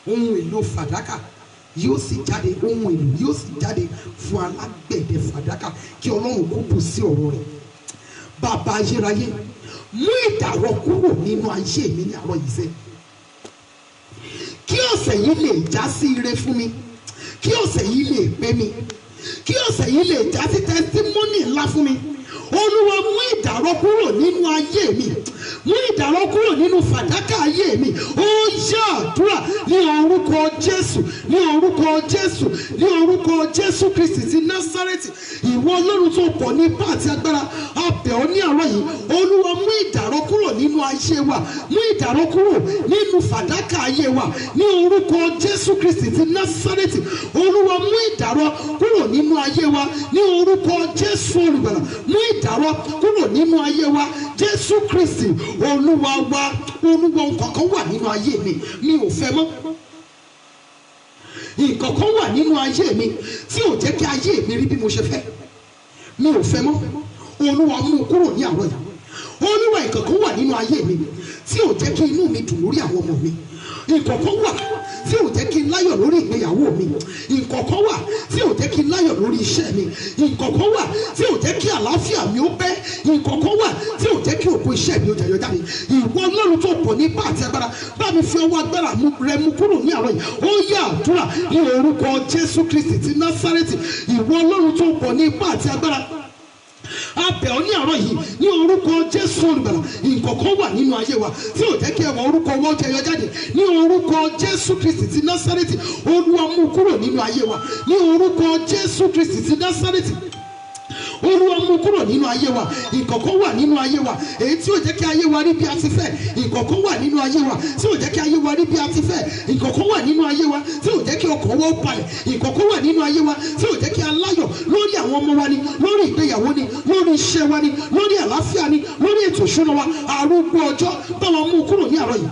Ohun èlò fàdákà yóò sì jáde, ohun èlò yóò sì jáde fún alágbẹ̀dẹ fàdákà kí Ọlọ́run kó bù sí ọ̀rọ̀ rẹ̀. Bàbá ayérayé, mú ìdàrọ́ kúrò nínú ayé mi ní àárọ̀ yìí sẹ́. Kí ọ̀sẹ̀ yìí lè já sí ire fún mi, kí ọ̀sẹ̀ yìí lè pé mi, kí ọ̀sẹ̀ yìí lè já sí testimony ńlá fún mi. Olúwa, mú ìdàrọ́ kúrò nínú ayé mi, mú ìdàrọ́ kúrò nínú fàdákà ayé mi. Ó yá àdúrà ní orúkọ Jésù, ní orúkọ Jésù, ní orúkọ Jésù Kristi ti Násárẹ́tì. Ìwọ Ọlọ́run tó pọ̀ ní ipá àti agbára, a bẹ̀ ọ́ ní àárọ̀ yìí. Olúwa, mú ìdàrọ́ kúrò nínú ayé wa, mú ìdàrọ́ kúrò nínú fàdákà ayé wa ní orúkọ Jésù Kristi ti Násárẹ́tì. Olúwa, mú ìdàrọ́ kúrò nínú ayé wa ní orúkọ Jésù Olùgbàlà. Mú ìdàrọ́ kúrò nínú ayé wa, Jésù Kristi Olúwa wa. Olúwa, nǹkan kan wà nínú ayé mi ò fẹ́ mọ́. Nǹkan kan wà nínú ayé mi tí ò jẹ́ kí ayé mi rí bí mo ṣe fẹ́, mi ò fẹ́ mọ́. Olúwa, mú kúrò ní àárọ̀ yìí. Olúwa, nǹkan kan wà nínú ayé mi tí ò jẹ́ kí inú mi dùn lórí àwọn ọmọ mi. Nǹkan kan wà tí ò jẹ́ kí n láyọ̀ lórí ìgbéyàwó mi. Nǹkan kan wà tí ò jẹ́ kí n láyọ̀ lórí iṣẹ́ mi. Nǹkan kan wà tí ò jẹ́ kí àlàáfíà mi ó pẹ́. Nǹkan kan wà tí ò jẹ́ kí òkú iṣẹ́ mi ó jẹyọ jáde. Ìwọ Ọlọ́run tó pọ̀ ní ipá àti agbára, bá mi fi ọwọ́ agbára rẹ mú kúrò ní àárọ̀ yìí. Ó yá àdúrà ní orúkọ Jésù Kristi ti Násárẹ́tì. Ìwọ Ọlọ́run tó pọ̀ ní ipá àti agbára, a bẹ̀ ọ́ ní àárọ̀ yìí ní orúkọ Jésù Olùgbàlà. Nǹkan kan wà nínú ayé wa tí ò jẹ́ kí ẹwà orúkọ wọ́n jẹyọ jáde. Ní orúkọ Jésù Kristi ti Násárẹ́tì, Olúwa, mú kúrò nínú ayé wa ní orúkọ Jésù Kristi ti Násárẹ́tì. Olúwa, mú kúrò nínú ayé wa. Nǹkan kan wà nínú ayé wa èyí tí ò jẹ́ kí ayé wa rí bí a ti fẹ́. Nǹkan kan wà nínú ayé wa tí ò jẹ́ kí ayé wa rí bí a ti fẹ́. Nǹkan kan wà nínú ayé wa tí ò jẹ́ kí ọkàn wa ó balẹ̀. Nǹkan kan wà nínú ayé wa tí ò jẹ́ kí a láyọ̀ lórí àwọn ọmọ wa ni, lórí ìgbéyàwó ni, lórí iṣẹ́ wa ni, lórí àlàáfíà ni, lórí ètò ìṣúná wa. Arúgbó ọjọ́, bá wa mú kúrò ní àárọ̀ yìí.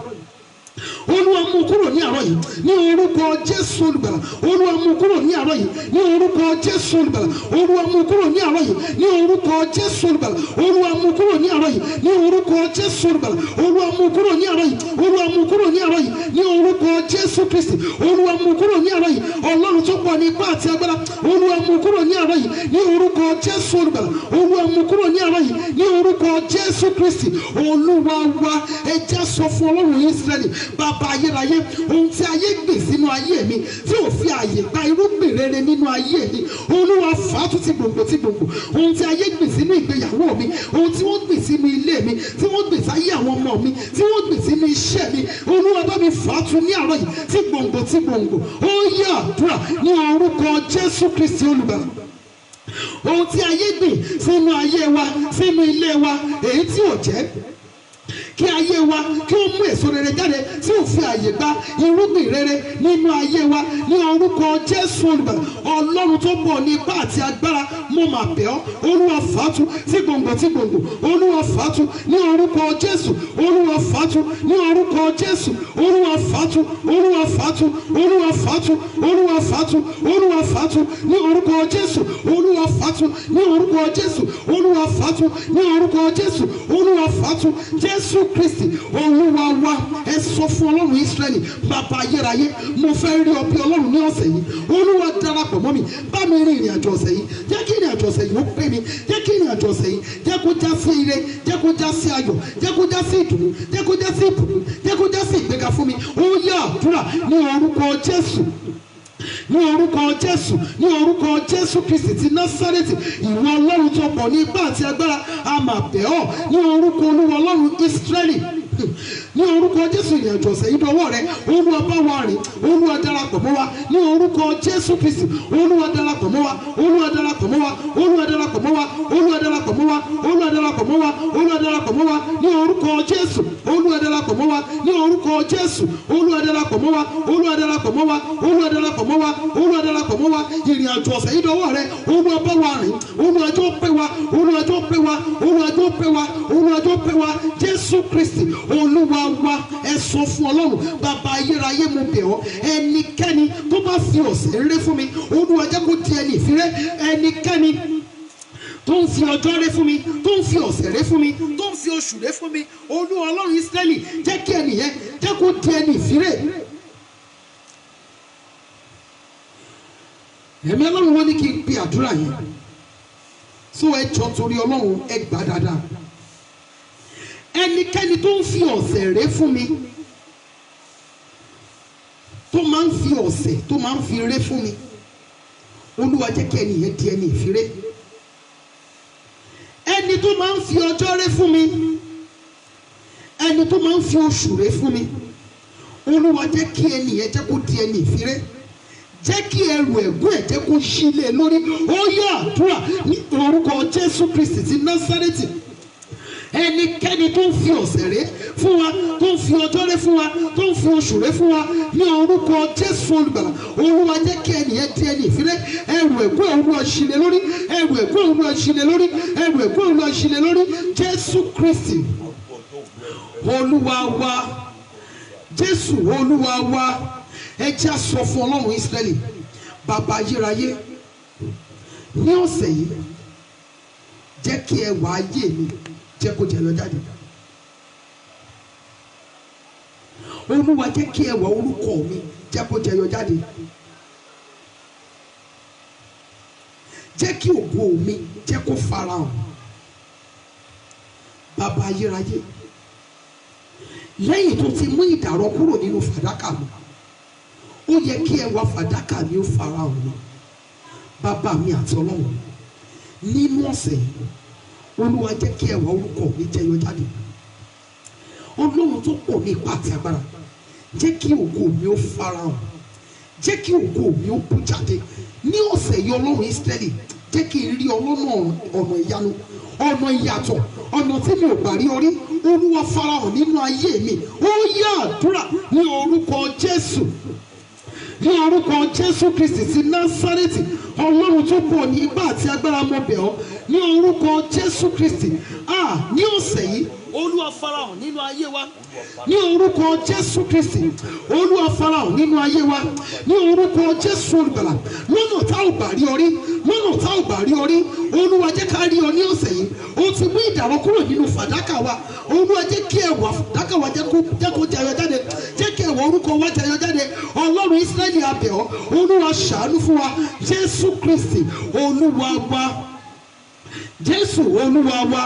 Olúwa, mú kúrò ní àárọ̀ yìí ní orúkọ Jésù Olùgbàlà. Olúwa, mú kúrò ní àárọ̀ yìí ní orúkọ Jésù Olùgbàlà. Olúwa, mú kúrò ní àárọ̀ yìí ní orúkọ Jésù Olùgbàlà. Olúwa, mú kúrò ní àárọ̀ yìí ní orúkọ Jésù Olùgbàlà. Olúwa, mú kúrò ní àárọ̀ yìí. Olúwa, mú kúrò ní àárọ̀ yìí ní orúkọ Jésù Kristi. Olúwa, mú kúrò ní àárọ̀ yìí. Ọlọ́run tó pọ̀ ní ipá àti agbára, Olúwa, mú kúrò ní àárọ̀ yìí ní orúkọ Jésù Olùgbàlà. Olúwa, mú kúrò ní àárọ̀ yìí ní orúkọ Jésù Kristi Olúwa wa. Ẹ jẹ́ sọ fún Ọlọ́run Ísírẹ́lì, bàbá ayérayé ohun tí ayé gbìn sínú ayé mi tí ò fi àyè gba irúgbìn rere nínú ayé mi olúwa fàátù ti gbòǹgbò ti gbòǹgbò ohun tí ayé gbìn sínú ìgbéyàwó mi ohun tí wọ́n gbìn sínú ilé mi tí wọ́n gbìn sáyé àwọn ọmọ mi tí wọ́n gbìn sínú iṣẹ́ mi olúwa bá mi fàátù ní àárọ̀ yìí ti gbòǹgbò ti gbòǹgbò ó yẹ àdúrà ní orúkọ Jésù Kristi olùgbàlà ohun tí ayé gbìn sínú ayé wa sínú ilé wa èyí tí ò jẹ́ kí ayé wa kí ó mú èso rere jáde tí ò fi àyè gba irúgbìn rere nínú ayé wa ní orúkọ Jésù olùgbàlà ọlọ́run tó pọ̀ ní ipá àti agbára mo mà bẹ̀ ọ́ olúwa fàátù tí gbòǹgbò tí gbòǹgbò olúwa fàátù ní orúkọ Jésù olúwa fàátù ní orúkọ Jésù olúwa fàátù olúwa fàátù olúwa fàátù olúwa fàátù olúwa fàátù ní orúkọ Jésù olúwa fàátù ní orúkọ Jésù olúwa fàátù ní orúkọ Jésù olúwa fàátù Jésù Kristi olúwa wa ẹ sọ fún ọlọ́run Ísírẹ́lì bàbá ayérayé mo fẹ́ rí ọ bí ọlọ́run ní ọ̀sẹ̀ yìí olúwa darapọ̀ mọ́ mi bá mi rin ìrìn àjò ọ̀sẹ̀ yìí jẹ́ kí ìrìn àjò ọ̀sẹ̀ yìí ó pé mi jẹ́ kí ìrìn àjò ọ̀sẹ̀ yìí jẹ́ kó já sí ire jẹ́ kó já sí ayọ̀ jẹ́ kó já sí ìdùnnú jẹ́ kó já sí ìbùkún jẹ́ kó já sí ìgbéga fún mi ó yá àdúrà ní orúkọ Jésù ní orúkọ Jésù ní orúkọ Jésù Kristi ti Násárẹ́tì ìwọ ọlọ́run tó pọ̀ ní ipá àti agbára a máa bẹ̀ ọ́ ní orúkọ olúwa ọlọ́run Ísírẹ́lì ní orúkọ Jésù ìrìnàjò ọ̀sẹ̀ yìí dọwọ́ rẹ olúwa bá wa rìn olúwa darapọ̀ mọ́ wa ní orúkọ Jésù Kristi olúwa darapọ̀ mọ́ wa olúwa darapọ̀ mọ́ wa olúwa darapọ̀ mọ́ wa olúwa darapọ̀ mọ́ wa olúwa darapọ̀ mọ́ wa olúwa darapọ̀ mọ́ wa ní orúkọ Jésù olúwa darapọ̀ mọ́ wa ní orúkọ Jésù olúwa darapọ̀ mọ́ wa olúwa darapọ̀ mọ́ wa olúwa darapọ̀ mọ́ wa olúwa darapọ̀ mọ́ wa ìrìnàjò ọ̀sẹ̀ yìí dọwọ́ rẹ olúwa bá wa rìn olúwa jọ̀ọ́ pé wa olúwa jọ̀ọ́ pé wa olúwa jọ̀ọ́ pé wa olúwa jọ̀ọ́ pé wa Jésù Kristi olúwa wa ẹ sọ fún ọlọ́run bàbá ayérayé mo bẹ̀ ọ́ ẹnikẹ́ni tó bá fi ọ̀sẹ̀ rere fún mi olúwa jẹ́ kó di ẹni ìfirẹ́ ẹnikẹ́ni tó ń fi ọjọ́ rẹ fún mi tó ń fi ọ̀sẹ̀ rẹ fún mi tó ń fi oṣù rẹ fún mi olúwa ọlọ́run Ísírẹ́lì jẹ́ kí ẹni yẹn jẹ́ kó di ẹni ìfirẹ́ ẹ̀mí ọlọ́run wọn ní kí n pe àdúrà yẹn so ẹ jọ torí ọlọ́run ẹ gbà dáadáa ẹnikẹ́ni tó ń fi ọ̀sẹ̀ rẹ fún mi tó máa ń fi ọ̀sẹ̀ tó máa ń fi rẹ fún mi olúwa jẹ́ kí ẹni yẹn di ẹni ìfiré ẹni tó máa ń fi ọjọ́ rẹ fún mi ẹni tó máa ń fi oṣù rẹ fún mi olúwa jẹ́ kí ẹni yẹn jẹ́ kó di ẹni ìfiré jẹ́ kí ẹrù ẹ̀gún ẹ̀ jẹ́ kó ṣí lé lórí ó yá àdúrà ní orúkọ Jésù Kristi ti Násárẹ́tì ẹnikẹ́ni tó ń fi ọ̀sẹ̀ rẹ fún wa tó ń fi ọjọ́ rẹ fún wa tó ń fi oṣù rẹ fún wa ní orúkọ Jésù olùgbàlà olúwa jẹ́ kí ẹnìyẹn di ẹni ìfirẹ́ ẹrù ẹ̀gún olúwa ṣí lé lórí ẹrù ẹ̀gún olúwa ṣí lé lórí ẹrù ẹ̀gún olúwa ṣí lé lórí Jésù Kristi olúwa wa Jésù olúwa wa ẹ jẹ́ á sọ fún ọlọ́run Ísírẹ́lì bàbá ayérayé ní ọ̀sẹ̀ yìí jẹ́ kí ẹwà ayé mi jẹ́ kó jẹyọ jáde olúwa jẹ́ kí ẹwà orúkọ mi jẹ́ kó jẹyọ jáde jẹ́ kí ògo mi jẹ́ kó farahàn bàbá ayérayé lẹ́yìn tó ti mú ìdàrọ́ kúrò nínú fàdákà mi ó yẹ kí ẹwà fàdákà mi ó farahàn mi bàbá mi àti ọlọ́run nínú ọ̀sẹ̀ yìí olúwa jẹ́ kí ẹwà orúkọ mi jẹyọ jáde ọlọ́run tó pọ̀ ní ipá àti agbára jẹ́ kí ògo mi ó farahàn jẹ́ kí ògo mi ó bú jáde ní ọ̀sẹ̀ yìí ọlọ́run Ísírẹ́lì jẹ́ kí n rí ọlọ́nà ọ̀nà ìyanu ọ̀nà ìyàtọ̀ ọ̀nà tí mi ò gbà rí orí olúwa farahàn nínú ayé mi ó yá àdúrà ní orúkọ Jésù ní orúkọ Jésù Kristi ti Násárẹ́tì ọlọ́run tó pọ̀ ní ipá àti agbára mo bẹ̀ ọ́ ní orúkọ Jésù Kristi ní ọ̀sẹ̀ yìí olúwa farahàn nínú ayé wa ní orúkọ Jésù Kristi olúwa farahàn nínú ayé wa ní orúkọ Jésù olùgbàlà lọ́nà tá ò bá rí orí lọ́nà tá ò bá rí orí olúwa jẹ́ ká rí ọ ní ọ̀sẹ̀ yìí ó ti mú ìdàrọ́ kúrò nínú fàdákà wa olúwa jẹ́ kí ẹwà fàdákà wa jẹ́ kó jẹyọ jáde jẹ́ kí ẹwà orúkọ wa jẹyọ jáde ọlọ́run Ísírẹ́lì a bẹ̀ ọ́ olúwa ṣàánú fún wa Jésù Kristi olúwa wa Jésù olúwa wa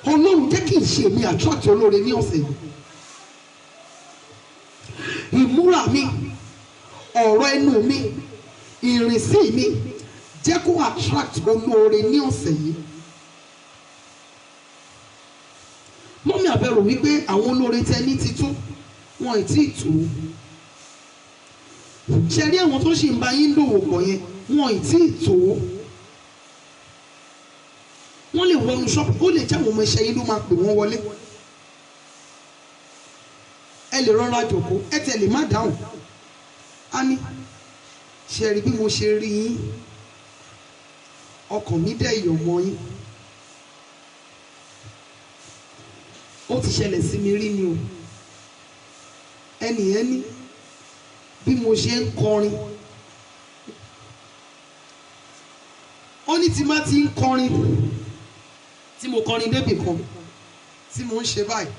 ọlọ́run jẹ́ kí n ṣe mi attract olóore ní ọ̀sẹ̀ yìí ìmúra mi, ọ̀rọ̀ ẹnu mi, ìrìnsí mi jẹ́ kó attract olóore ní ọ̀sẹ̀ yìí. Mọ́mí àbẹ̀rò wípé àwọn olóore tẹ ní ti tó, wọn ì tí ì tó. Ṣé rí àwọn tó ṣì ń bá yín dòwò pọ̀ yẹn, wọn ì tí ì tó. Wọ́n lè wọnú ṣọ́ọ̀bù, ó lè jẹ́ àwọn ọmọ iṣẹ́ yín ló máa pè wọ́n wọlé. Ẹ lè rọra jòkó, ẹ tẹ̀ lè má dáhùn. A ní ṣe rí bí mo ṣe rí yín, ọkàn mi dẹ̀ yọ̀ mọ́ yín. Ó ti ṣẹlẹ̀ sí mi rí ni o. Ẹnìyẹn ní bí mo ṣe ń kọrin, ó ní tí má ti ń kọrin, tí mo kọrin débì kan tí mo ń ṣe báyìí,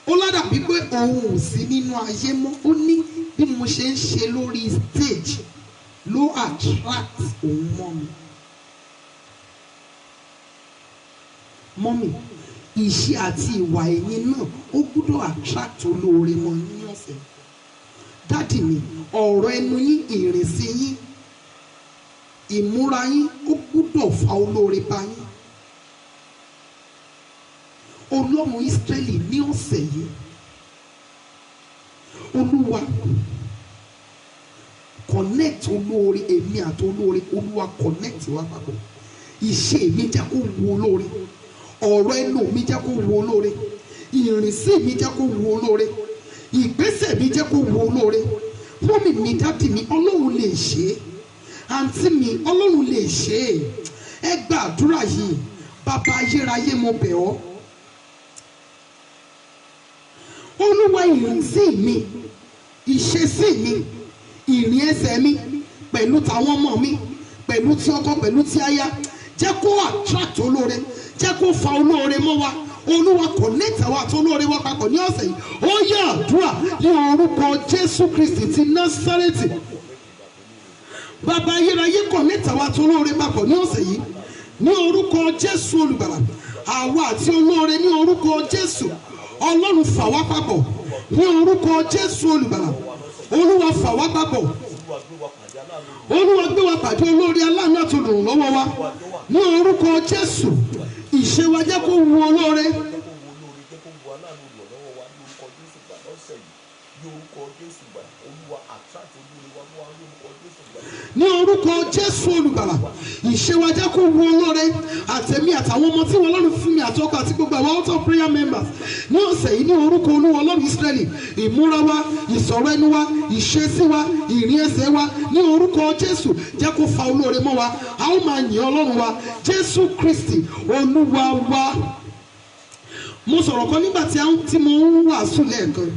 ó ládàbí pé òun ò sí nínú ayé mọ́. Ó ní bí mo ṣe ń ṣe lórí stage ló attract òun mọ́ mi. Mọ́mì, ìṣe àti ìwà ẹ̀yin náà ó gbọ́dọ̀ attract olóore mọ́ ní ọ̀sẹ̀. Dádì mi, ọ̀rọ̀ ẹnu yín, ìrìnsí yín, ìmúra yín ó gbọ́dọ̀ fa olóore bá yín. Ọlọ́run Ísírẹ́lì ní ọ̀sẹ̀ yìí, Olúwa connect olóore, èmi àti olóore, Olúwa connect wa papọ̀. Ìṣe mi jẹ́ kó wu olóore, ọ̀rọ̀ ẹnu mi jẹ́ kó wu olóore, ìrìnsí mi jẹ́ kó wu olóore, ìgbésẹ̀ mi jẹ́ kó wu olóore. Mọ́mì mi, dádì mi, Ọlọ́run lè ṣe é. Àǹtí mi, Ọlọ́run lè ṣe é. Ẹ gbàdúrà yìí, bàbá ayérayé mo bẹ̀ ọ́. Olúwa, ìrìnsí mi, ìṣesí mi, ìrìn ẹsẹ̀ mi pẹ̀lú tàwọn ọmọ mi, pẹ̀lú ti ọkọ, pẹ̀lú ti aya, jẹ́ kó attract olóore, jẹ́ kó fa olóore mọ́ wa. Olúwa connect àwa àti olóore wa papọ̀ ní ọ̀sẹ̀ yìí. Ó yá àdúrà ní orúkọ Jésù Kristi ti Násárẹ́tì. Bàbá ayérayé connect àwa àti olóore papọ̀ ní ọ̀sẹ̀ yìí ní orúkọ Jésù olùgbàlà. Àwa àti olóore ní orúkọ Jésù. Ọlọ́run fà wá papọ̀ ní orúkọ Jésù olùgbàlà. Olúwa fà wá papọ̀. Olúwa gbé wa pàdé olóore aláàánú àti olùrànlọ́wọ́ wa ní orúkọ Jésù. Ìṣe wa jẹ́ kó wu olóore. Ní orúkọ Jésù olùgbàlà, ìṣe wa jẹ́ kó wu olóore. Àtẹ̀mí àtàwọn ọmọ tí wọ́n lọ́rùn fún mi àtọkọ àti gbogbo àwọn out of prayer members ní ọ̀sẹ̀ yìí ní orúkọ Olúwa Ọlọ́run Ísírẹ́lì, ìmúra wa, ìsọ̀rọ̀ ẹnu wa, ìṣesí wa, ìrìn ẹsẹ̀ wa ní orúkọ Jésù jẹ́ kó fa olóore mọ́ wa. A ó máa yìn Ọlọ́run wa Jésù Kristi Olúwa wa. Mo sọ̀rọ̀ kan nígbà tí mo ń wàásù lẹ́ẹ̀kan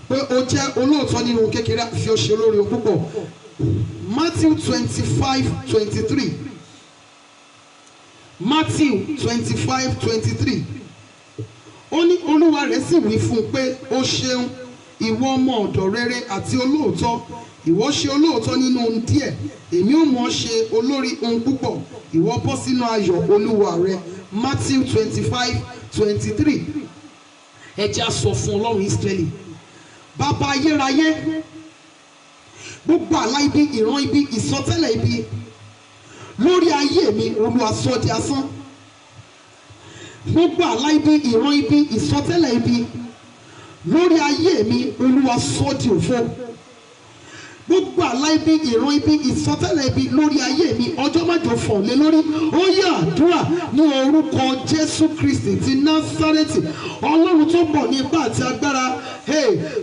pé o jẹ́ olóòótọ́ nínú kékeré fi ó ṣe olóore púpọ̀. Matthew 25:23. Matthew 25:23. Ó ní olúwa rẹ̀ sì wí fún un pé ó ṣeun ìwọ ọmọ ọ̀dọ̀ rere àti olóòótọ́. Ìwọ ṣe olóòótọ́ nínú ohun díẹ̀, èmi ó mọ̀ ọ́ ṣe olórí ohun púpọ̀. Ìwọ bọ́ sínú ayọ̀ olúwa rẹ. Matthew 25:23. Ẹ jẹ́ á sọ fún Ọlọ́run Ísírẹ́lì, bàbá ayérayé, gbogbo àlá ibi, ìran ibi, ìsọtẹ́lẹ̀ ibi lórí ayé mi, Olúwa sọ di asán. Gbogbo àlá ibi, ìran ibi, ìsọtẹ́lẹ̀ ibi lórí ayé mi, Olúwa sọ di òfo. Gbogbo àlá ibi, ìran ibi, ìsọtẹ́lẹ̀ ibi lórí ayé mi, ọjọ́ májò fọ̀ lé lórí. Ó yá àdúrà ní orúkọ Jésù Kristi ti Násárẹ́tì. Ọlọ́run tó bọ̀ ní ipá àti agbára.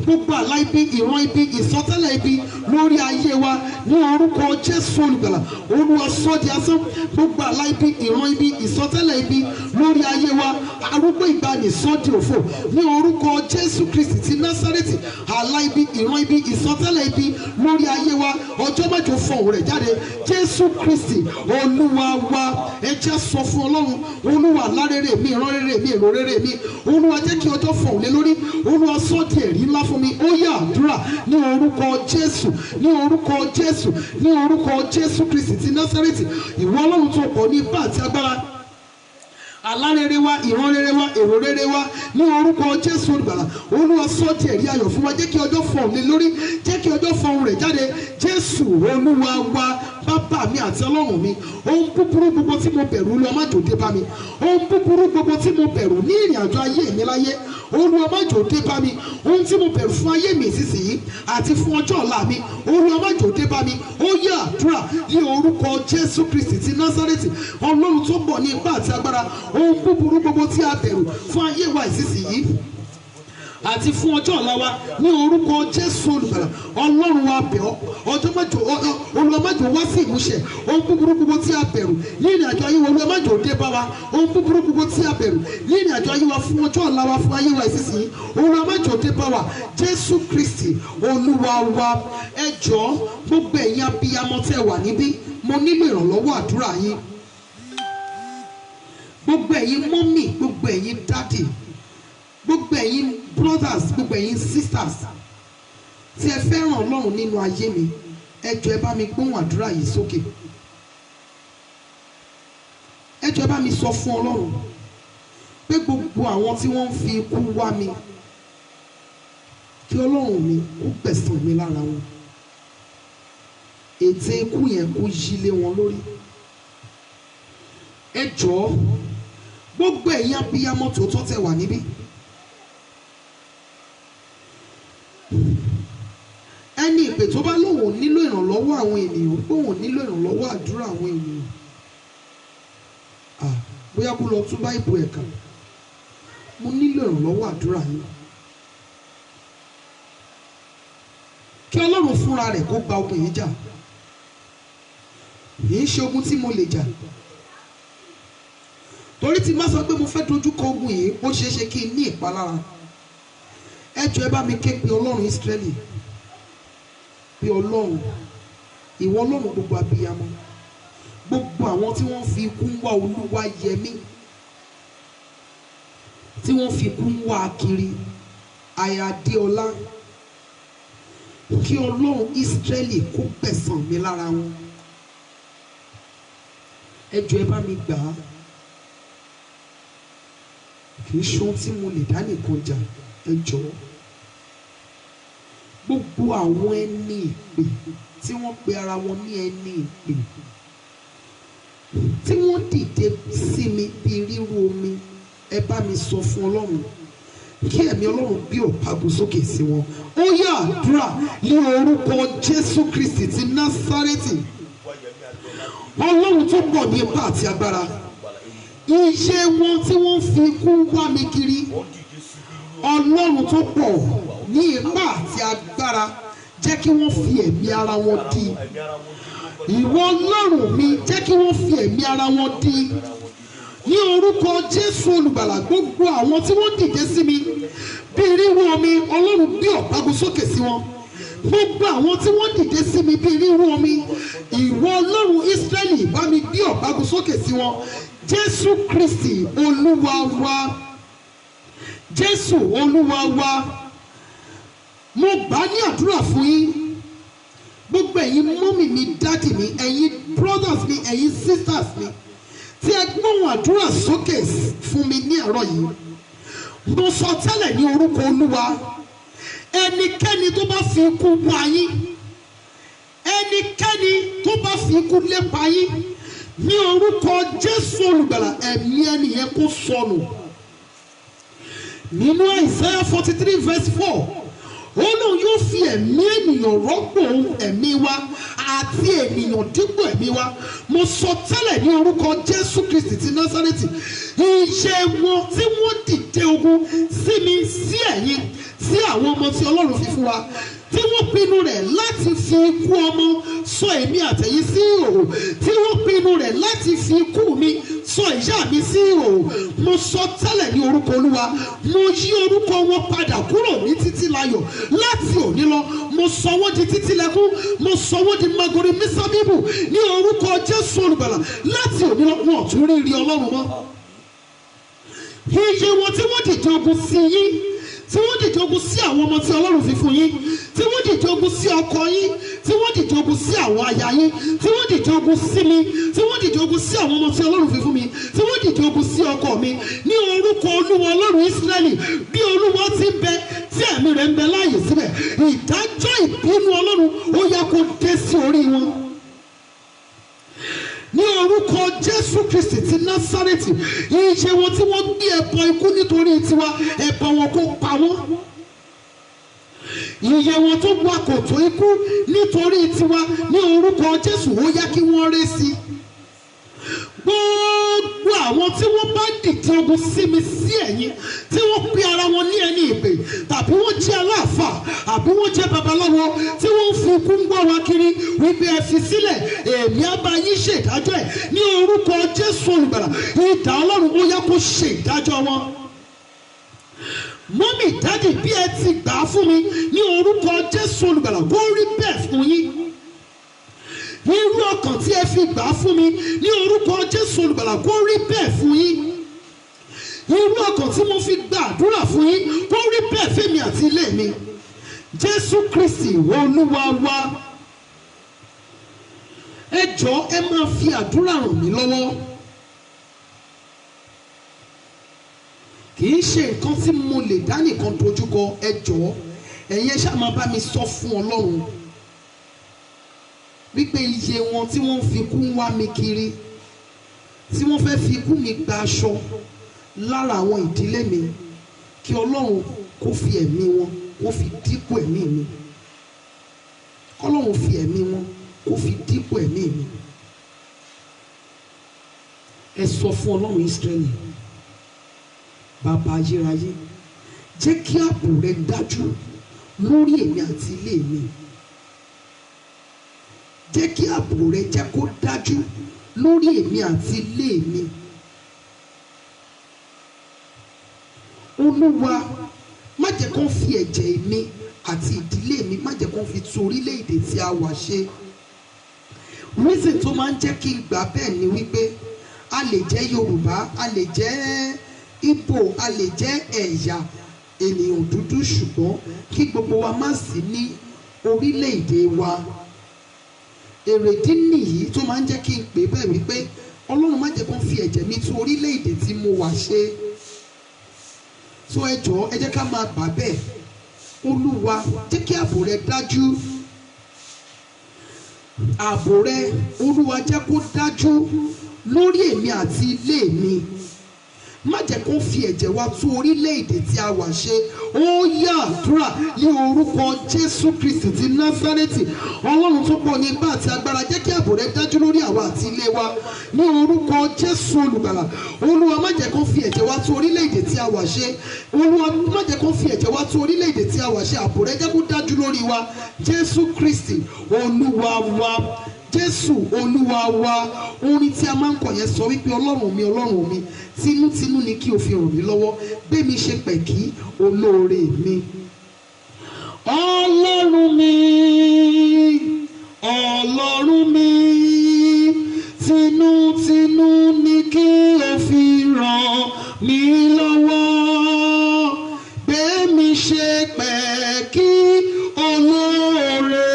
Gbogbo àlá ibi, ìran ibi, ìsọtẹ́lẹ̀ ibi lórí ayé wa ní orúkọ Jésù olùgbàlà, Olúwa sọ di asán. Gbogbo àlá ibi, ìran ibi, ìsọtẹ́lẹ̀ ibi lórí ayé wa, arúgbó ìgbàanì sọ di òfo ní orúkọ Jésù Kristi ti Násárẹ́tì. Àlá ibi, ìran ibi, ìsọtẹ́lẹ̀ ibi lórí ayé wa, ọjọ́ mẹ́jọ fọ̀hún rẹ̀ jáde. Jésù Kristi Olúwa wa. Ẹ jẹ́ sọ fún Ọlọ́run, Olúwa lárere mi, ìran rere mi, èrò rere mi, Olúwa jẹ́ kí ọjọ́ fọ̀hún lé lórí. Olúwa sọ di ẹ̀rí ńlá fún mi. Ó yá àdúrà ní orúkọ Jésù, ní orúkọ Jésù, ní orúkọ Jésù Kristi ti Násárẹ́tì. Ìwọ Ọlọ́run tó pọ̀ ní ipá àti agbára, àlá rere wa, ìran rere wa, èrò rere wa ní orúkọ Jésù Olùgbàlà. Olúwa sọ di ẹ̀rí ayọ̀ fún wa, jẹ́ kí ọjọ́ fọhùn lé lórí, jẹ́ kí ọjọ́ fọhùn rẹ̀ jáde. Jésù Olúwa wa, bàbá mi àti Ọlọ́run mi, ohun búburú gbogbo tí mo bẹ̀rù Olúwa má jò dé bá mi. Ohun búburú gbogbo tí mo bẹ̀rù ní ìrìn àjò ayé mi láyé, Olúwa má jò dé bá mi. Ohun tí mo bẹ̀rù fún ayé mi ìsinsìnyí àti fún ọjọ́ ọ̀la mi, Olúwa má jò dé bá mi. Ó yẹ àdúrà ní orúkọ Jésù Kristi ti Násárẹ́tì, Ọlọ́run tó bọ̀ ní ipá àti agbára. Ohun búburú gbogbo tí a bẹ̀rù fún ayé wa ìsinsìnyí àti fún ọjọ́ ọ̀la wa ní orúkọ Jésù Olùgbàlà. Ọlọ́run wa bẹ̀ ọ́, ọjọ́ mẹ́jọ Olúwa má jò wá sí ìmúṣẹ. Ohun búburú gbogbo tí a bẹ̀rù ní ìrìn àjò ayé wa, Olúwa má jò dé bá wa. Ohun búburú gbogbo tí a bẹ̀rù ní ìrìn àjò ayé wa fún ọjọ́ ọ̀la wa, fún ayé wa ìsinsìnyí, Olúwa má jò dé bá wa. Jésù Kristi Olúwa wa. Ẹ jọ̀ọ́ gbogbo ẹ̀yin abiyamọ tẹ́ wà níbí, mo nílò ìrànlọ́wọ́ àdúrà yín. Gbogbo ẹ̀yin mọ́mì, gbogbo ẹ̀yin dádì, gbogbo ẹ̀yin brothers, gbogbo ẹ̀yin sisters tí ẹ fẹ́ràn Ọlọ́run nínú ayé mi, ẹ jọ̀ọ́ ẹ bá mi gbóhùn àdúrà yìí sókè. Ẹ jọ̀ọ́ ẹ bá mi sọ fún Ọlọ́run pé gbogbo àwọn tí wọ́n ń fi ikú wá mi, kí Ọlọ́run mi kó gbẹ̀san mi lára wọn. Ète ikú yẹn kó yí lé wọn lórí. Ẹ jọ̀ọ́ gbogbo ẹ̀yin abiyamọ tòótọ́ tẹ́ wà níbí, ẹni ìpè tó bá lóun nílò ìrànlọ́wọ́ àwọn ènìyàn, lóun nílò ìrànlọ́wọ́ àdúrà àwọn ènìyàn, bóyá kó lọ tún Báíbù ẹ̀ka. Mo nílò ìrànlọ́wọ́ àdúrà yín. Kí Ọlọ́run fúnra rẹ̀ kó gba ogun yìí jà. Kìí ṣe ogun tí mo lè jà, torí tí má sọ pé mo fẹ́ dojú kọ ogun yìí, ó ṣeé ṣe kí n ní ìpalára. Ẹ jọ̀ọ́ ẹ bá mi ké pe Ọlọ́run Ísírẹ́lì, pé Ọlọ́run, ìwọ Ọlọ́run gbogbo abiyamọ, gbogbo àwọn tí wọ́n fi ikú ń wá Olúwa yẹmí, tí wọ́n fi ikú ń wá kiri Ayadéọlá, kí Ọlọ́run Ísírẹ́lì kó gbẹ̀san mi lára wọn. Ẹ jọ̀ọ́ ẹ bá mi gbà á. Kì í ṣe ohun tí mo lè dá nìkan jà. Ẹ jọ̀ọ́ gbogbo àwọn ẹni ìpè tí wọ́n pe ara wọn ní ẹni ìpè, tí wọ́n dìde sí mi bí ríru omi, ẹ bá mi sọ fún Ọlọ́run kí ẹ̀mí Ọlọ́run bí ọ̀págun sókè sí wọn. Ó yá àdúrà ní orúkọ Jésù Kristi ti Násárẹ́tì. Ọlọ́run tó pọ̀ ní ipá àti agbára, iṣẹ́ wọn tí wọ́n fi ikú wá mi kiri, Ọlọ́run tó pọ̀ ní ipá àti agbára, jẹ́ kí wọ́n fi ẹ̀mí ara wọn dí. Ìwọ Ọlọ́run mi, jẹ́ kí wọ́n fi ẹ̀mí ara wọn dí. Ní orúkọ Jésù Olùgbàlà, gbogbo àwọn tí wọ́n dìde sí mi bí ríru omi, Ọlọ́run bí ọ̀págun sókè sí wọn. Gbogbo àwọn tí wọ́n dìde sí mi bí ríru omi, ìwọ Ọlọ́run Ísírẹ́lì bá mi bí ọ̀págun sókè sí wọn. Jésù Kristi Olúwa wa. Jésù Olúwa wa. Mo gbà ní àdúrà fún yín, gbogbo ẹ̀yin mọ́mì mi, dádì mi, ẹ̀yin brothers mi, ẹ̀yin sisters mi, tí ẹ gbóhùn àdúrà sókè fún mi ní àárọ̀ yìí. Mo sọ tẹ́lẹ̀ ní orúkọ Olúwa, ẹnikẹ́ni tó bá fi ikú wá yín, ẹnikẹ́ni tó bá fi ikú lépa yín, ní orúkọ Jésù Olùgbàlà, ẹ̀mí ẹnìyẹn kó sọnù. Nínú Isaiah 43 verse 4, Ọlọ́run yóò fi ẹ̀mí ènìyàn rọ́pò ẹ̀mí wa àti ènìyàn dípò ẹ̀mí wa. Mo sọ tẹ́lẹ̀ ní orúkọ Jésù Kristi ti Násárẹ́tì, iṣẹ́ wọn tí wọ́n dìde ogun sí mi, sí ẹ̀yin, sí àwọn ọmọ tí Ọlọ́run fi fún wa, tí wọ́n pinnu rẹ̀ láti fi ikú ọmọ sọ èmi àtẹ̀yin sí ìhòòhò, tí wọ́n pinnu rẹ̀ láti fi ikú mi sọ ìyá mi sí ìhòòhò. Mo sọ tẹ́lẹ̀ ní orúkọ Olúwa, mo yí orúkọ wọn padà kúrò ní Títílayọ̀ láti òní lọ. Mo sọ wọ́n di Títílẹ̀kún, mo sọ wọ́n di Magori Mísábíbù ní orúkọ Jésù Olùgbàlà. Láti òní lọ wọn ò tún rí rí Ọlọ́run mọ́. Iye wọn tí wọ́n dìde ogun sí yín, tí wọ́n dìde ogun sí àwọn ọmọ tí Ọlọ́run fi fún yín, tí wọ́n dìde ogun sí ọkọ yín, tí wọ́n dìde ogun sí àwọn aya yín, tí wọ́n dìde ogun sí mi, tí wọ́n dìde ogun sí àwọn ọmọ tí Ọlọ́run fi fún mi, tí wọ́n dìde ogun sí ọkọ mi, ní orúkọ Olúwa Ọlọ́run Ísírẹ́lì, bí Olúwa ti ń bẹ tí ẹ̀mí rẹ̀ ń bẹ láàyè síbẹ̀, ìdájọ́ ìbínú Ọlọ́run ó yẹ kó dé sí orí wọn. Ní orúkọ Jésù Kristi ti Násárẹ́tì, iye wọn tí wọ́n gbé ẹbọ ikú nítorí tiwa, ẹbọ wọn kó pa wọ́n. Iye wọn tó wá kòtò ikú nítorí tiwa, ní orúkọ Jésù ó yá kí wọ́n ré sí. Gbogbo àwọn tí wọ́n bá dìde ogun sí mi sí ẹ̀yin, tí wọ́n pe ara wọn ní ẹni ìpè, tàbí wọ́n jẹ́ aláàfáà, àbí wọ́n jẹ́ babaláwo, tí wọ́n fi ikú ń gbọ́ wa kiri wípé ẹ fi sílẹ̀, èmi á bá yín ṣe ìdájọ́ ẹ̀ ní orúkọ Jésù olùgbàlà. Idà Ọlọ́run ó yá kó ṣe ìdájọ́ wọn. Mọ́mì dádì, bí ẹ ti gbà á fún mi ní orúkọ Jésù olùgbàlà, kó rí bẹ́ẹ̀ fún yín. Irú ọkàn tí ẹ fi gbà á fún mi ní orúkọ Jésù olùgbàlà, kó rí bẹ́ẹ̀ fún yín. Irú ọkàn tí mo fi gba àdúrà fún yín, kó rí bẹ́ẹ̀ fẹ́mi àti ilé mi. Jésù Kristi Olúwa wa. Ẹ jọ̀ọ́ ẹ máa fi àdúrà ràn mí lọ́wọ́. Kì í ṣe nǹkan tí mo lè dá nìkan dojúkọ. Ẹ jọ̀ọ́ ẹ̀yin ẹ ṣáà máa bá mi sọ fún Ọlọ́run wípé iye wọn tí wọ́n fi ikú ń wá mi kiri, tí wọ́n fẹ́ fi ikú mi gba aṣọ lára àwọn ìdílé mi, kí Ọlọ́run kó fi ẹ̀mí wọn kó fi dípò ẹ̀mí mi. Ọlọ́run fi ẹ̀mí wọn kó fi dípò ẹ̀mí mi. Ẹ sọ fún Ọlọ́run Ísírẹ́lì, bàbá ayérayé, jẹ́ kí ààbò rẹ dájú lórí èmi àti ilé mi. Jẹ́ kí ààbò rẹ jẹ́ kó dájú lórí èmi àti ilé mi. Olúwa, má jẹ́ kó fi ẹ̀jẹ̀ mi àti ìdílé mi, má jẹ́ kó fi tu orílẹ̀-èdè tí a wà ṣe. Reason tó máa ń jẹ́ kí n gbà bẹ́ẹ̀ ni wípé a lè jẹ́ Yorùbá, a lè jẹ́ Ìgbò, a lè jẹ́ ẹ̀yà ènìyàn dúdú, ṣùgbọ́n kí gbogbo wa má sí ní orílẹ̀-èdè wa. Èrèdí nìyí tó máa ń jẹ́ kí n pè bẹ́ẹ̀ wípé Ọlọ́run má jẹ́ kó fi ẹ̀jẹ̀ mi tu orílẹ̀-èdè tí mo wà ṣe. So ẹ jọ̀ọ́ ẹ jẹ́ ká máa gbà bẹ́ẹ̀. Olúwa, jẹ́ kí ààbò rẹ dájú. Ààbò rẹ Olúwa jẹ́ kó dájú lórí èmi àti ilé mi. Má jẹ́ kó fi ẹ̀jẹ̀ wa tú orílẹ̀-èdè tí a wà ṣe. Ó yá àdúrà ní orúkọ Jésù Kristi ti Násárẹ́tì. Ọlọ́run tó pọ̀ ní ipá àti agbára, jẹ́ kí ààbò rẹ dájú lórí àwa àti ilé wa ní orúkọ Jésù olùgbàlà. Olúwa, má jẹ́ kó fi ẹ̀jẹ̀ wa tú orílẹ̀-èdè tí a wà ṣe. Olúwa, má jẹ́ kó fi ẹ̀jẹ̀ wa tú orílẹ̀-èdè tí a wà ṣe. Ààbò rẹ jẹ́ kó dájú lórí wa. Jésù Kristi Olúwa wa. Jésù Olúwa wa. Orin tí a máa ń kọ yẹn sọ wípé Ọlọ́run mi, Ọlọ́run mi, tinútinú ni kí o fi ràn mí lọ́wọ́, gbé mi ṣe pẹ̀kí olóore mi. Ọlọ́run mi, Ọlọ́run mi, tinútinú ni kí o fi ràn mí lọ́wọ́, gbé mi ṣe pẹ̀kí olóore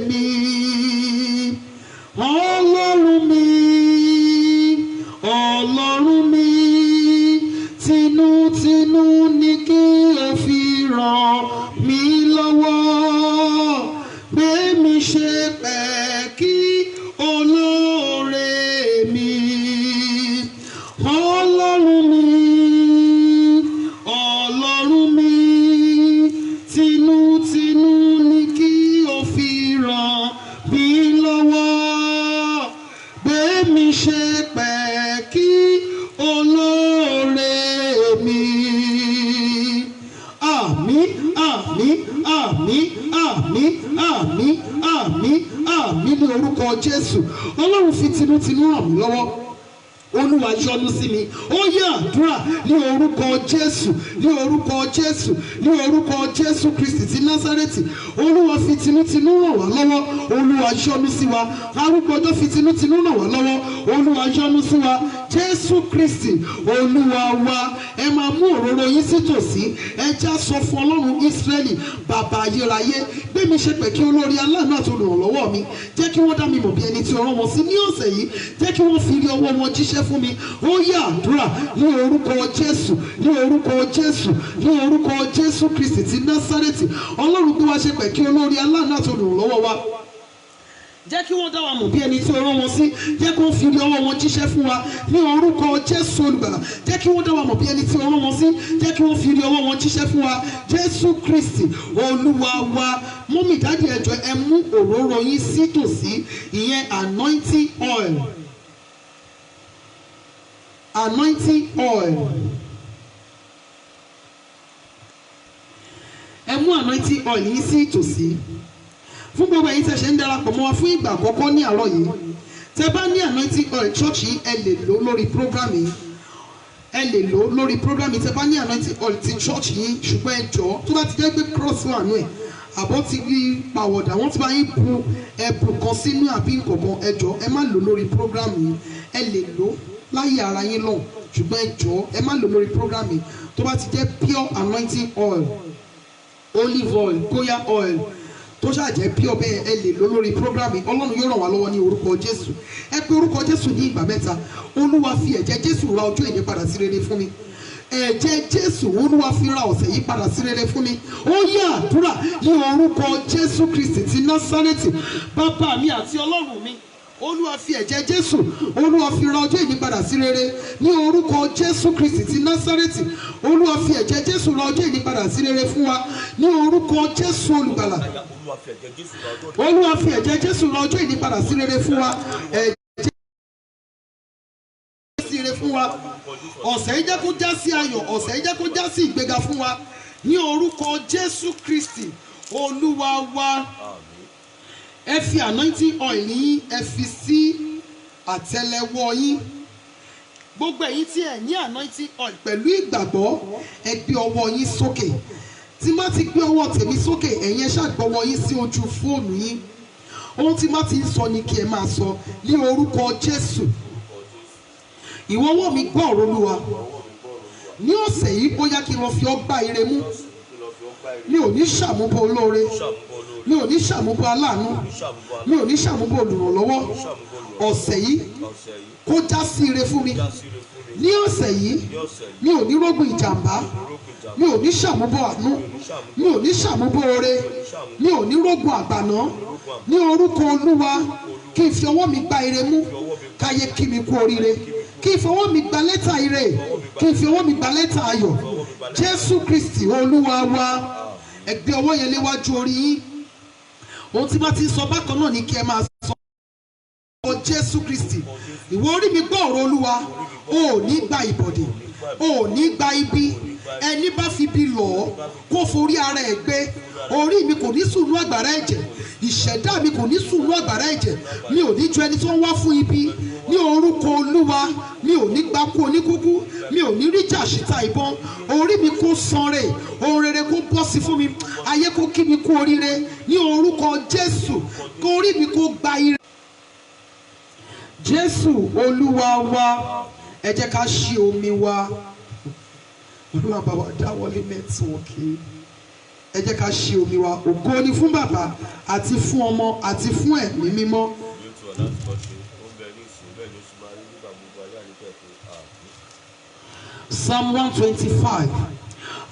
mi. Ọlọ́run mi, Ọlọ́run mi, tinútinú ni kí o fi ràn mí lọ́wọ́, gbé mi ṣe pẹ̀kí olóore mi. Ọlọ́run mi, Ọlọ́run mi, tinútinú ni kí o fi ràn mí lọ́wọ́, gbé mi ṣe pẹ̀kí olóore mi. Àmín, àmín, àmín, àmín, àmín, àmín, àmín ní orúkọ Jésù. Ọlọ́run fi tinútinú ràn mí lọ́wọ́. Olúwa yọ́nú sí mi. Ó yá àdúrà ní orúkọ Jésù, ní orúkọ Jésù, ní orúkọ Jésù Kristi ti Násárẹ́tì. Olúwa fi tinútinú ràn wá lọ́wọ́. Olúwa yọ́nú sí wa. Arúgbó ọjọ́ fi tinútinú ràn wá lọ́wọ́. Olúwa yọ́nú sí wa. Jésù Kristi Olúwa wa. Ẹ máa mú òróró yín sí tòsí. Ẹ já sọ fún Ọlọ́run Ísírẹ́lì, bàbá ayérayé, bí mi ṣe pè kí olórí aláàánú àti olùrànlọ́wọ́ mi jẹ́ kí wọ́n dá mi mọ̀ bí ẹni tí ọ̀rọ̀ wọn sí ní ọ̀sẹ̀ yìí, jẹ́ kí wọ́n fi rí ọwọ́ wọn jíṣẹ́ fún mi. Ó yá àdúrà ní orúkọ Jésù, ní orúkọ Jésù, ní orúkọ Jésù Kristi ti Násárẹ́tì. Ọlọ́run bí wá ṣe pè kí olórí aláàánú àti olùrànlọ́wọ́ wa jẹ́ kí wọ́n dá wa mọ̀ bí ẹni tí ó rán wọn sí, jẹ́ kí wọ́n fi ọwọ́ wọn jíṣẹ́ fún wa ní orúkọ Jésù olùgbàlà. Jẹ́ kí wọ́n dá wa mọ̀ bí ẹni tí ó rán wọn sí, jẹ́ kí wọ́n fi ọwọ́ wọn jíṣẹ́ fún wa. Jésù Kristi Olúwa wa. Mọ́mì dáàdì ẹ jọ̀ọ́ ẹ mú òróró yín sí tòsí, ìyẹn anointing oil, anointing oil. Ẹ mú anointing oil yín sí tòsí. Fún gbogbo ẹ̀yin tẹ́ ṣe ń darapọ̀ mọ́ wa fún ìgbà àkọ́kọ́ ní àárọ̀ yìí, tẹ́ bá ní anointing oil church yìí ẹ lè lò lórí program yìí, ẹ lè lò lórí program yìí. Tẹ́ bá ní anointing oil ti church yìí, ṣùgbọ́n ẹ jọ̀ọ́ tó bá ti jẹ́ pé cross wà nù ẹ̀ àbọ̀ ti rí pàwọ̀dà wọ́n ti bá yín bu ẹ̀bùn kan sínú àbí nǹkankan, ẹ jọ̀ọ́ ẹ má lò lórí program yìí. Ẹ lè lò láyé ara yín lọ, ṣùgbọ́n ẹ jọ̀ọ́ ẹ má lò lórí program yìí. Tó bá ti jẹ́ pure anointing oil, olive oil, koya oil tó ṣàjẹ́ pure bẹ́ẹ̀ ẹ lè lò lórí program yìí. Ọlọ́run yóò ràn wá lọ́wọ́ ní orúkọ Jésù. Ẹ pé orúkọ Jésù ní ìgbà mẹ́ta. Olúwa fi ẹ̀jẹ̀ Jésù ra ọjọ́ ìní padà sí rere fún mi. Ẹ̀jẹ̀ Jésù Olúwa fi ra ọ̀sẹ̀ yìí padà sí rere fún mi. Ó yá àdúrà ní orúkọ Jésù Kristi ti Násárẹ́tì. Bàbá mi àti Ọlọ́run mi, Olúwa fi ẹ̀jẹ̀ Jésù Olúwa fi ra ọjọ́ ìní padà sí rere ní orúkọ Jésù Kristi ti Násárẹ́tì. Olúwa fi ẹ̀jẹ̀ Jésù ra ọjọ́ ìní padà sí rere fún wa ní orúkọ Jésù olùgbàlà. Olúwa fi ẹ̀jẹ̀ Jésù ra ọjọ́ ìní padà sí rere fún wa. Fún wa ọ̀sẹ̀ yìí jẹ́ kó já sí ayọ̀, ọ̀sẹ̀ yìí jẹ́ kó já sí ìgbéga fún wa ní orúkọ Jésù Kristi Olúwa wa. Ẹ fi anointing oil yín ẹ fi sí àtẹ́lẹwọ́ yín. Gbogbo ẹ̀yin tí ẹ ní anointing oil pẹ̀lú ìgbàgbọ́ ẹ gbé ọwọ́ yín sókè. Tí má ti gbé ọwọ́ tèmi sókè, ẹ̀yin ẹ ṣàgbọ́wọ́ yín sí ojú fóònù yín. Ohun tí má ti ń sọ ni kí ẹ máa sọ ní orúkọ Jésù. Ìwọ ọwọ́ mi gbọ́ ọ̀rọ̀ Olúwa ní ọ̀sẹ̀ yìí, bóyá kí n lọ fi ọgbà ire mú. Mi ò ní ṣàmúbọ̀ olóore, mi ò ní ṣàmúbọ̀ aláàánú, mi ò ní ṣàmúbọ̀ olùrànlọ́wọ́. Ọ̀sẹ̀ yìí kó já sí ire fún mi. Ní ọ̀sẹ̀ yìí mi ò ní rógun ìjàmbá, mi ò ní ṣàmúbọ̀ àánú, mi ò ní ṣàmúbọ̀ oore, mi ò ní rógun àgbàná. Ní orúkọ Olúwa kí n fi ọwọ́ mi gba ire mú, káyé kí mi kú oríire. Kí n fi ọwọ́ mi gba lẹ́tà ire, kí n fi ọwọ́ mi gba lẹ́tà ayọ̀. Jésù Kristi Olúwa wa. Ẹ gbé ọwọ́ yẹn léwájú orí yín. Ohun tí bá ti sọ bákan náà ni kí ẹ máa sọ. Jésù Kristi, ìwọ orí mi gbọ́ ọ̀rọ̀ Olúwa, o ò ní gba ìbọ̀dè, o ò ní gba ibi. Ẹni bá fi ibi lọ̀ ọ́ kó forí ara ẹ̀ gbé. Orí mi kò ní sùnú àgbàrá ẹ̀jẹ̀, ìṣẹ̀dá mi kò ní sùnú àgbàrá ẹ̀jẹ̀. Mi ò ní ju ẹni tó ń wá fún ibi. Ní orúkọ Olúwa mi ò ní gbákú oníkúkú, mi ò ní rí jàṣítà ìbọn. Orí mi kó sanre, ohun rere kó bọ́ sí fún mi, ayé kó kí mi kú oríire. Ní orúkọ Jésù kó orí mi kó gba ire. Jésù Olúwa wa. Ẹ jẹ́ ká ṣí omi wa. Olúwa bá wa dáwọ́lé nẹ́tíwọ̀kì. Ẹ jẹ́ ká ṣí omi wa. Ògo ni fún Bàbá àti fún Ọmọ àti fún Ẹ̀mí Mímọ́. Psalm 125.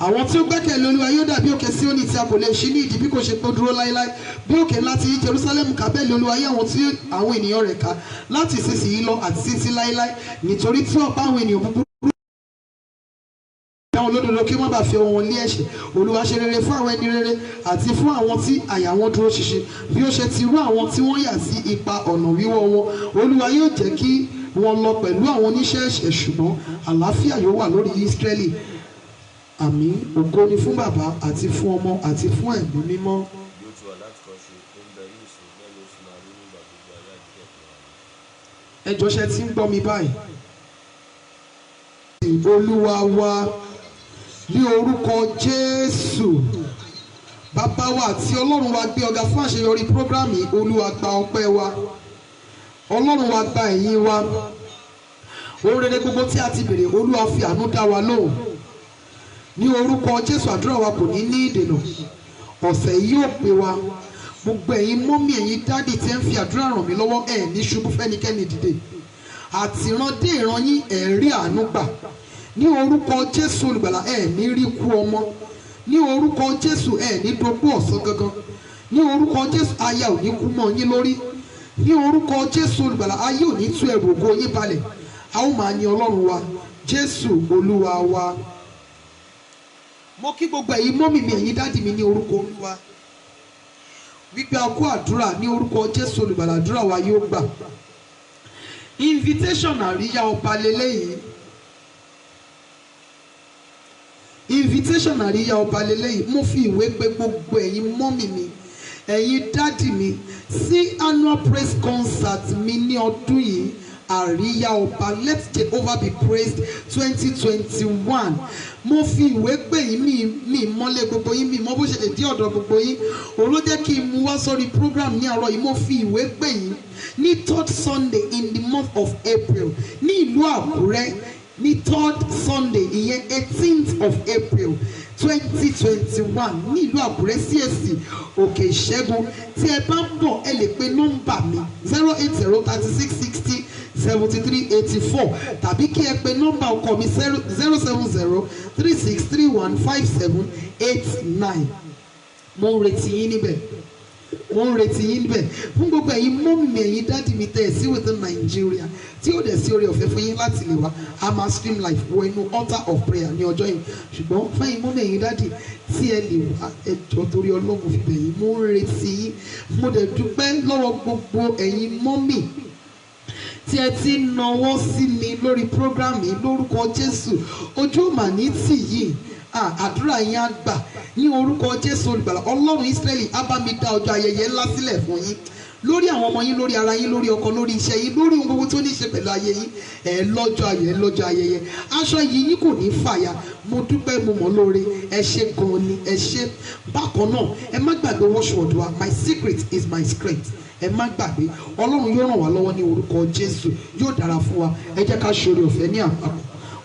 Àwọn tí ó gbẹ́kẹ̀lé Olúwa yóò dàbí òkè Síónì tí a kò lè ṣí ní ìdí bí kò ṣe pé ó dúró láéláé. Bí òkè ńlá ti Jerusalem ká bẹ́ẹ̀ lé Olúwa yé àwọn ènìyàn rẹ̀ ká láti ìsinsìnyí lọ àti títí láéláé. Nítorí tí ọ̀pá àwọn ènìyàn búburú àwọn olódodo kí wọ́n bá fi ọwọ́ wọn lé ẹ̀ṣẹ̀. Olúwa ṣe rere fún àwọn ẹni rere àti fún àwọn tí àyà wọn dúró ṣinṣin, bí ó ṣe ti rú àwọn tí wọ́n yà sí ipa ọ̀nà wíwọ́ wọn. Olúwa yóò jẹ́ kí wọ́n lọ pẹ̀lú àwọn oníṣẹ́ ẹ̀ṣẹ̀, ṣùgbọ́n àlàáfíà yóò wà lórí Ísírẹ́lì. Àmín. Ògo ni fún Bàbá àti fún Ọmọ àti fún Ẹ̀mí Mímọ́. Ẹ jọ̀ọ́ ṣé tí ń gbọ́ mi báyìí. Olúwa wa, ní orúkọ Jésù, Bàbá wa àti Ọlọ́run wa gbé ọ̀gá fún àṣeyọrí prógrámì. Olúwa gba ọpẹ́ wa, Ọlọ́run wa gba ẹ̀yìn wa. ohun rere gbogbo tí a ti béèrè Olúwa fi àánú dá wa lóhùn ní orúkọ Jésù. àdúrà wa kò ní ní ìdènà, ọ̀sẹ̀ yìí yóò pé wa. Gbogbo ẹ̀yin mọ́mí ẹ̀yin dádì tí ń fi àdúrà ràn mí lọ́wọ́, ẹ̀ ní ṣubú fẹ́nikẹ́ni dìde, àtìran dé ìran yín ẹ̀ rí àánú gbà ní orúkọ Jésù olùgbàlà. Ẹ̀ ní rí kú ọmọ ní orúkọ Jésù, ẹ̀ ní dopó ọ̀sán gangan ní orúkọ Jésù. Aya ò ní kú mọ́ yín lórí ní orúkọ Jésù olùgbàlà. Ayé ò ní tú ẹrù ògo yín balẹ̀. A ó máa ní Ọlọ́run wa Jésù Olúwa wa. Mo kí gbogbo ẹ̀yin mọ́mì mi ẹ̀yin dádì mi ní orúkọ Olúwa wípé a kú àdúrà ní orúkọ Jésù olùgbàlà. Àdúrà wa yóò gbà. Invitation àríyá ọba lélẹ́yìn. Invitation àríyá ọba lélẹ́yìn. Mo fi ìwé pè gbogbo ẹ̀yin mọ́mì mi ẹ̀yin dádì mi sí annual praise concert mi ní ọdún yìí. Àríyá ọba, let Jehovah be praised 2021. Mo fi ìwé pè yín, mi mọ́lẹ̀ gbogbo yín, mi mọ́ bó ṣe lè dé ọ̀dọ̀ gbogbo yín. Òun ló jẹ́ kí n mú wá sórí program ní àárọ̀ yìí. Mo fi ìwé pè yín ní 3rd Sunday in the month of April ní ìlú Àkúrẹ́ ní 3rd Sunday ìyẹn 18th of April 2021 ní ìlú Àkúrẹ́ CAC Òkè Ìṣẹ́gun. Tí ẹ bá ń bọ̀ ẹ lè pe nọ́mbà mi 08036607384 tàbí kí ẹ pe nọ́mbà ọkọ mi 07036315789. Mo ń retí yín níbẹ̀. Fún gbogbo ẹ̀yin mọ́mì mi ẹ̀yin dádì mi tẹ̀ sí within Nigeria tí ó dẹ̀ sí oore ọ̀fẹ́ fún yín láti lè wá a máa stream live wọ inú altar of prayer ní ọjọ́ yìí. Ṣùgbọ́n fún ẹ̀yin mọ́mì ẹ̀yin dádì tí ẹ lè wá ẹjọ́ torí Ọlọ́run fi bẹ̀ yín. Mo ń retí yín. Mo dẹ̀ dúpẹ́ lọ́wọ́ gbogbo ẹ̀yin mọ́mì tí ẹ ti nawọ́ sí mi lórí program yìí lórúkọ Jésù. Ojú ò mà ní tì yìí. Àdúrà yín á gbà ní orúkọ Jésù olùgbàlà. Ọlọ́run Ísírẹ́lì á bá mi dá ọjọ́ ayẹyẹ ńlá sílẹ̀ fún yín lórí àwọn ọmọ yín, lórí ara yín, lórí ọkọ, lórí iṣẹ́ yín, lórí ohun gbogbo tó ní í ṣe pẹ̀lú ayé yín. Lọ́jọ́ ayẹyẹ aṣọ yìí yín kò ní fàya. Mo dúpẹ́, mo mọ̀ lóore. Ẹ ṣé gan ni, ẹ ṣé. Bákan náà ẹ má gbàgbé watchword wa, my secret is my strength. Ẹ má gbàgbé, Ọlọ́run yóò ràn wá lọ́wọ́ ní orúkọ Jésù. Yóò dára fún wa. Ẹ jẹ́ ká ṣoore ọ̀fẹ́ ní àpapọ̀.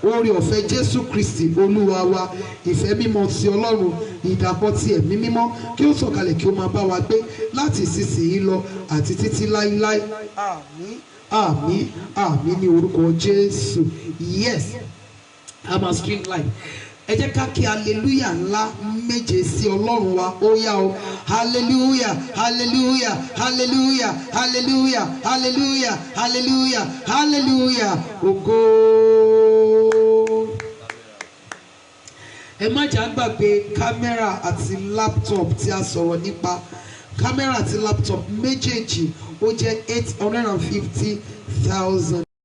Oore ọ̀fẹ́ Jésù Kristi Olúwa wa, ìfẹ́ mímọ́ ti Ọlọ́run, ìdàpọ̀ ti ẹ̀mí mímọ́ kí ó sọ̀kalẹ̀ kí ó máa bá wa gbé láti ìsinsìnyí lọ àti títí láíláí. Àmín, àmín, àmín ní orúkọ Jésù. Yes, a máa stream live. Ẹ jẹ́ ká kí hallelujah ńlá méje sí Ọlọ́run wa. Ó yá o, hallelujah, hallelujah, hallelujah, hallelujah, hallelujah, hallelujah, hallelujah. Ògo. Ẹ má jà gbàgbé kámẹ́rà àti laptop tí a sọ̀rọ̀ nípa. Kámẹ́rà àti laptop méjèèjì ó jẹ́ 850,000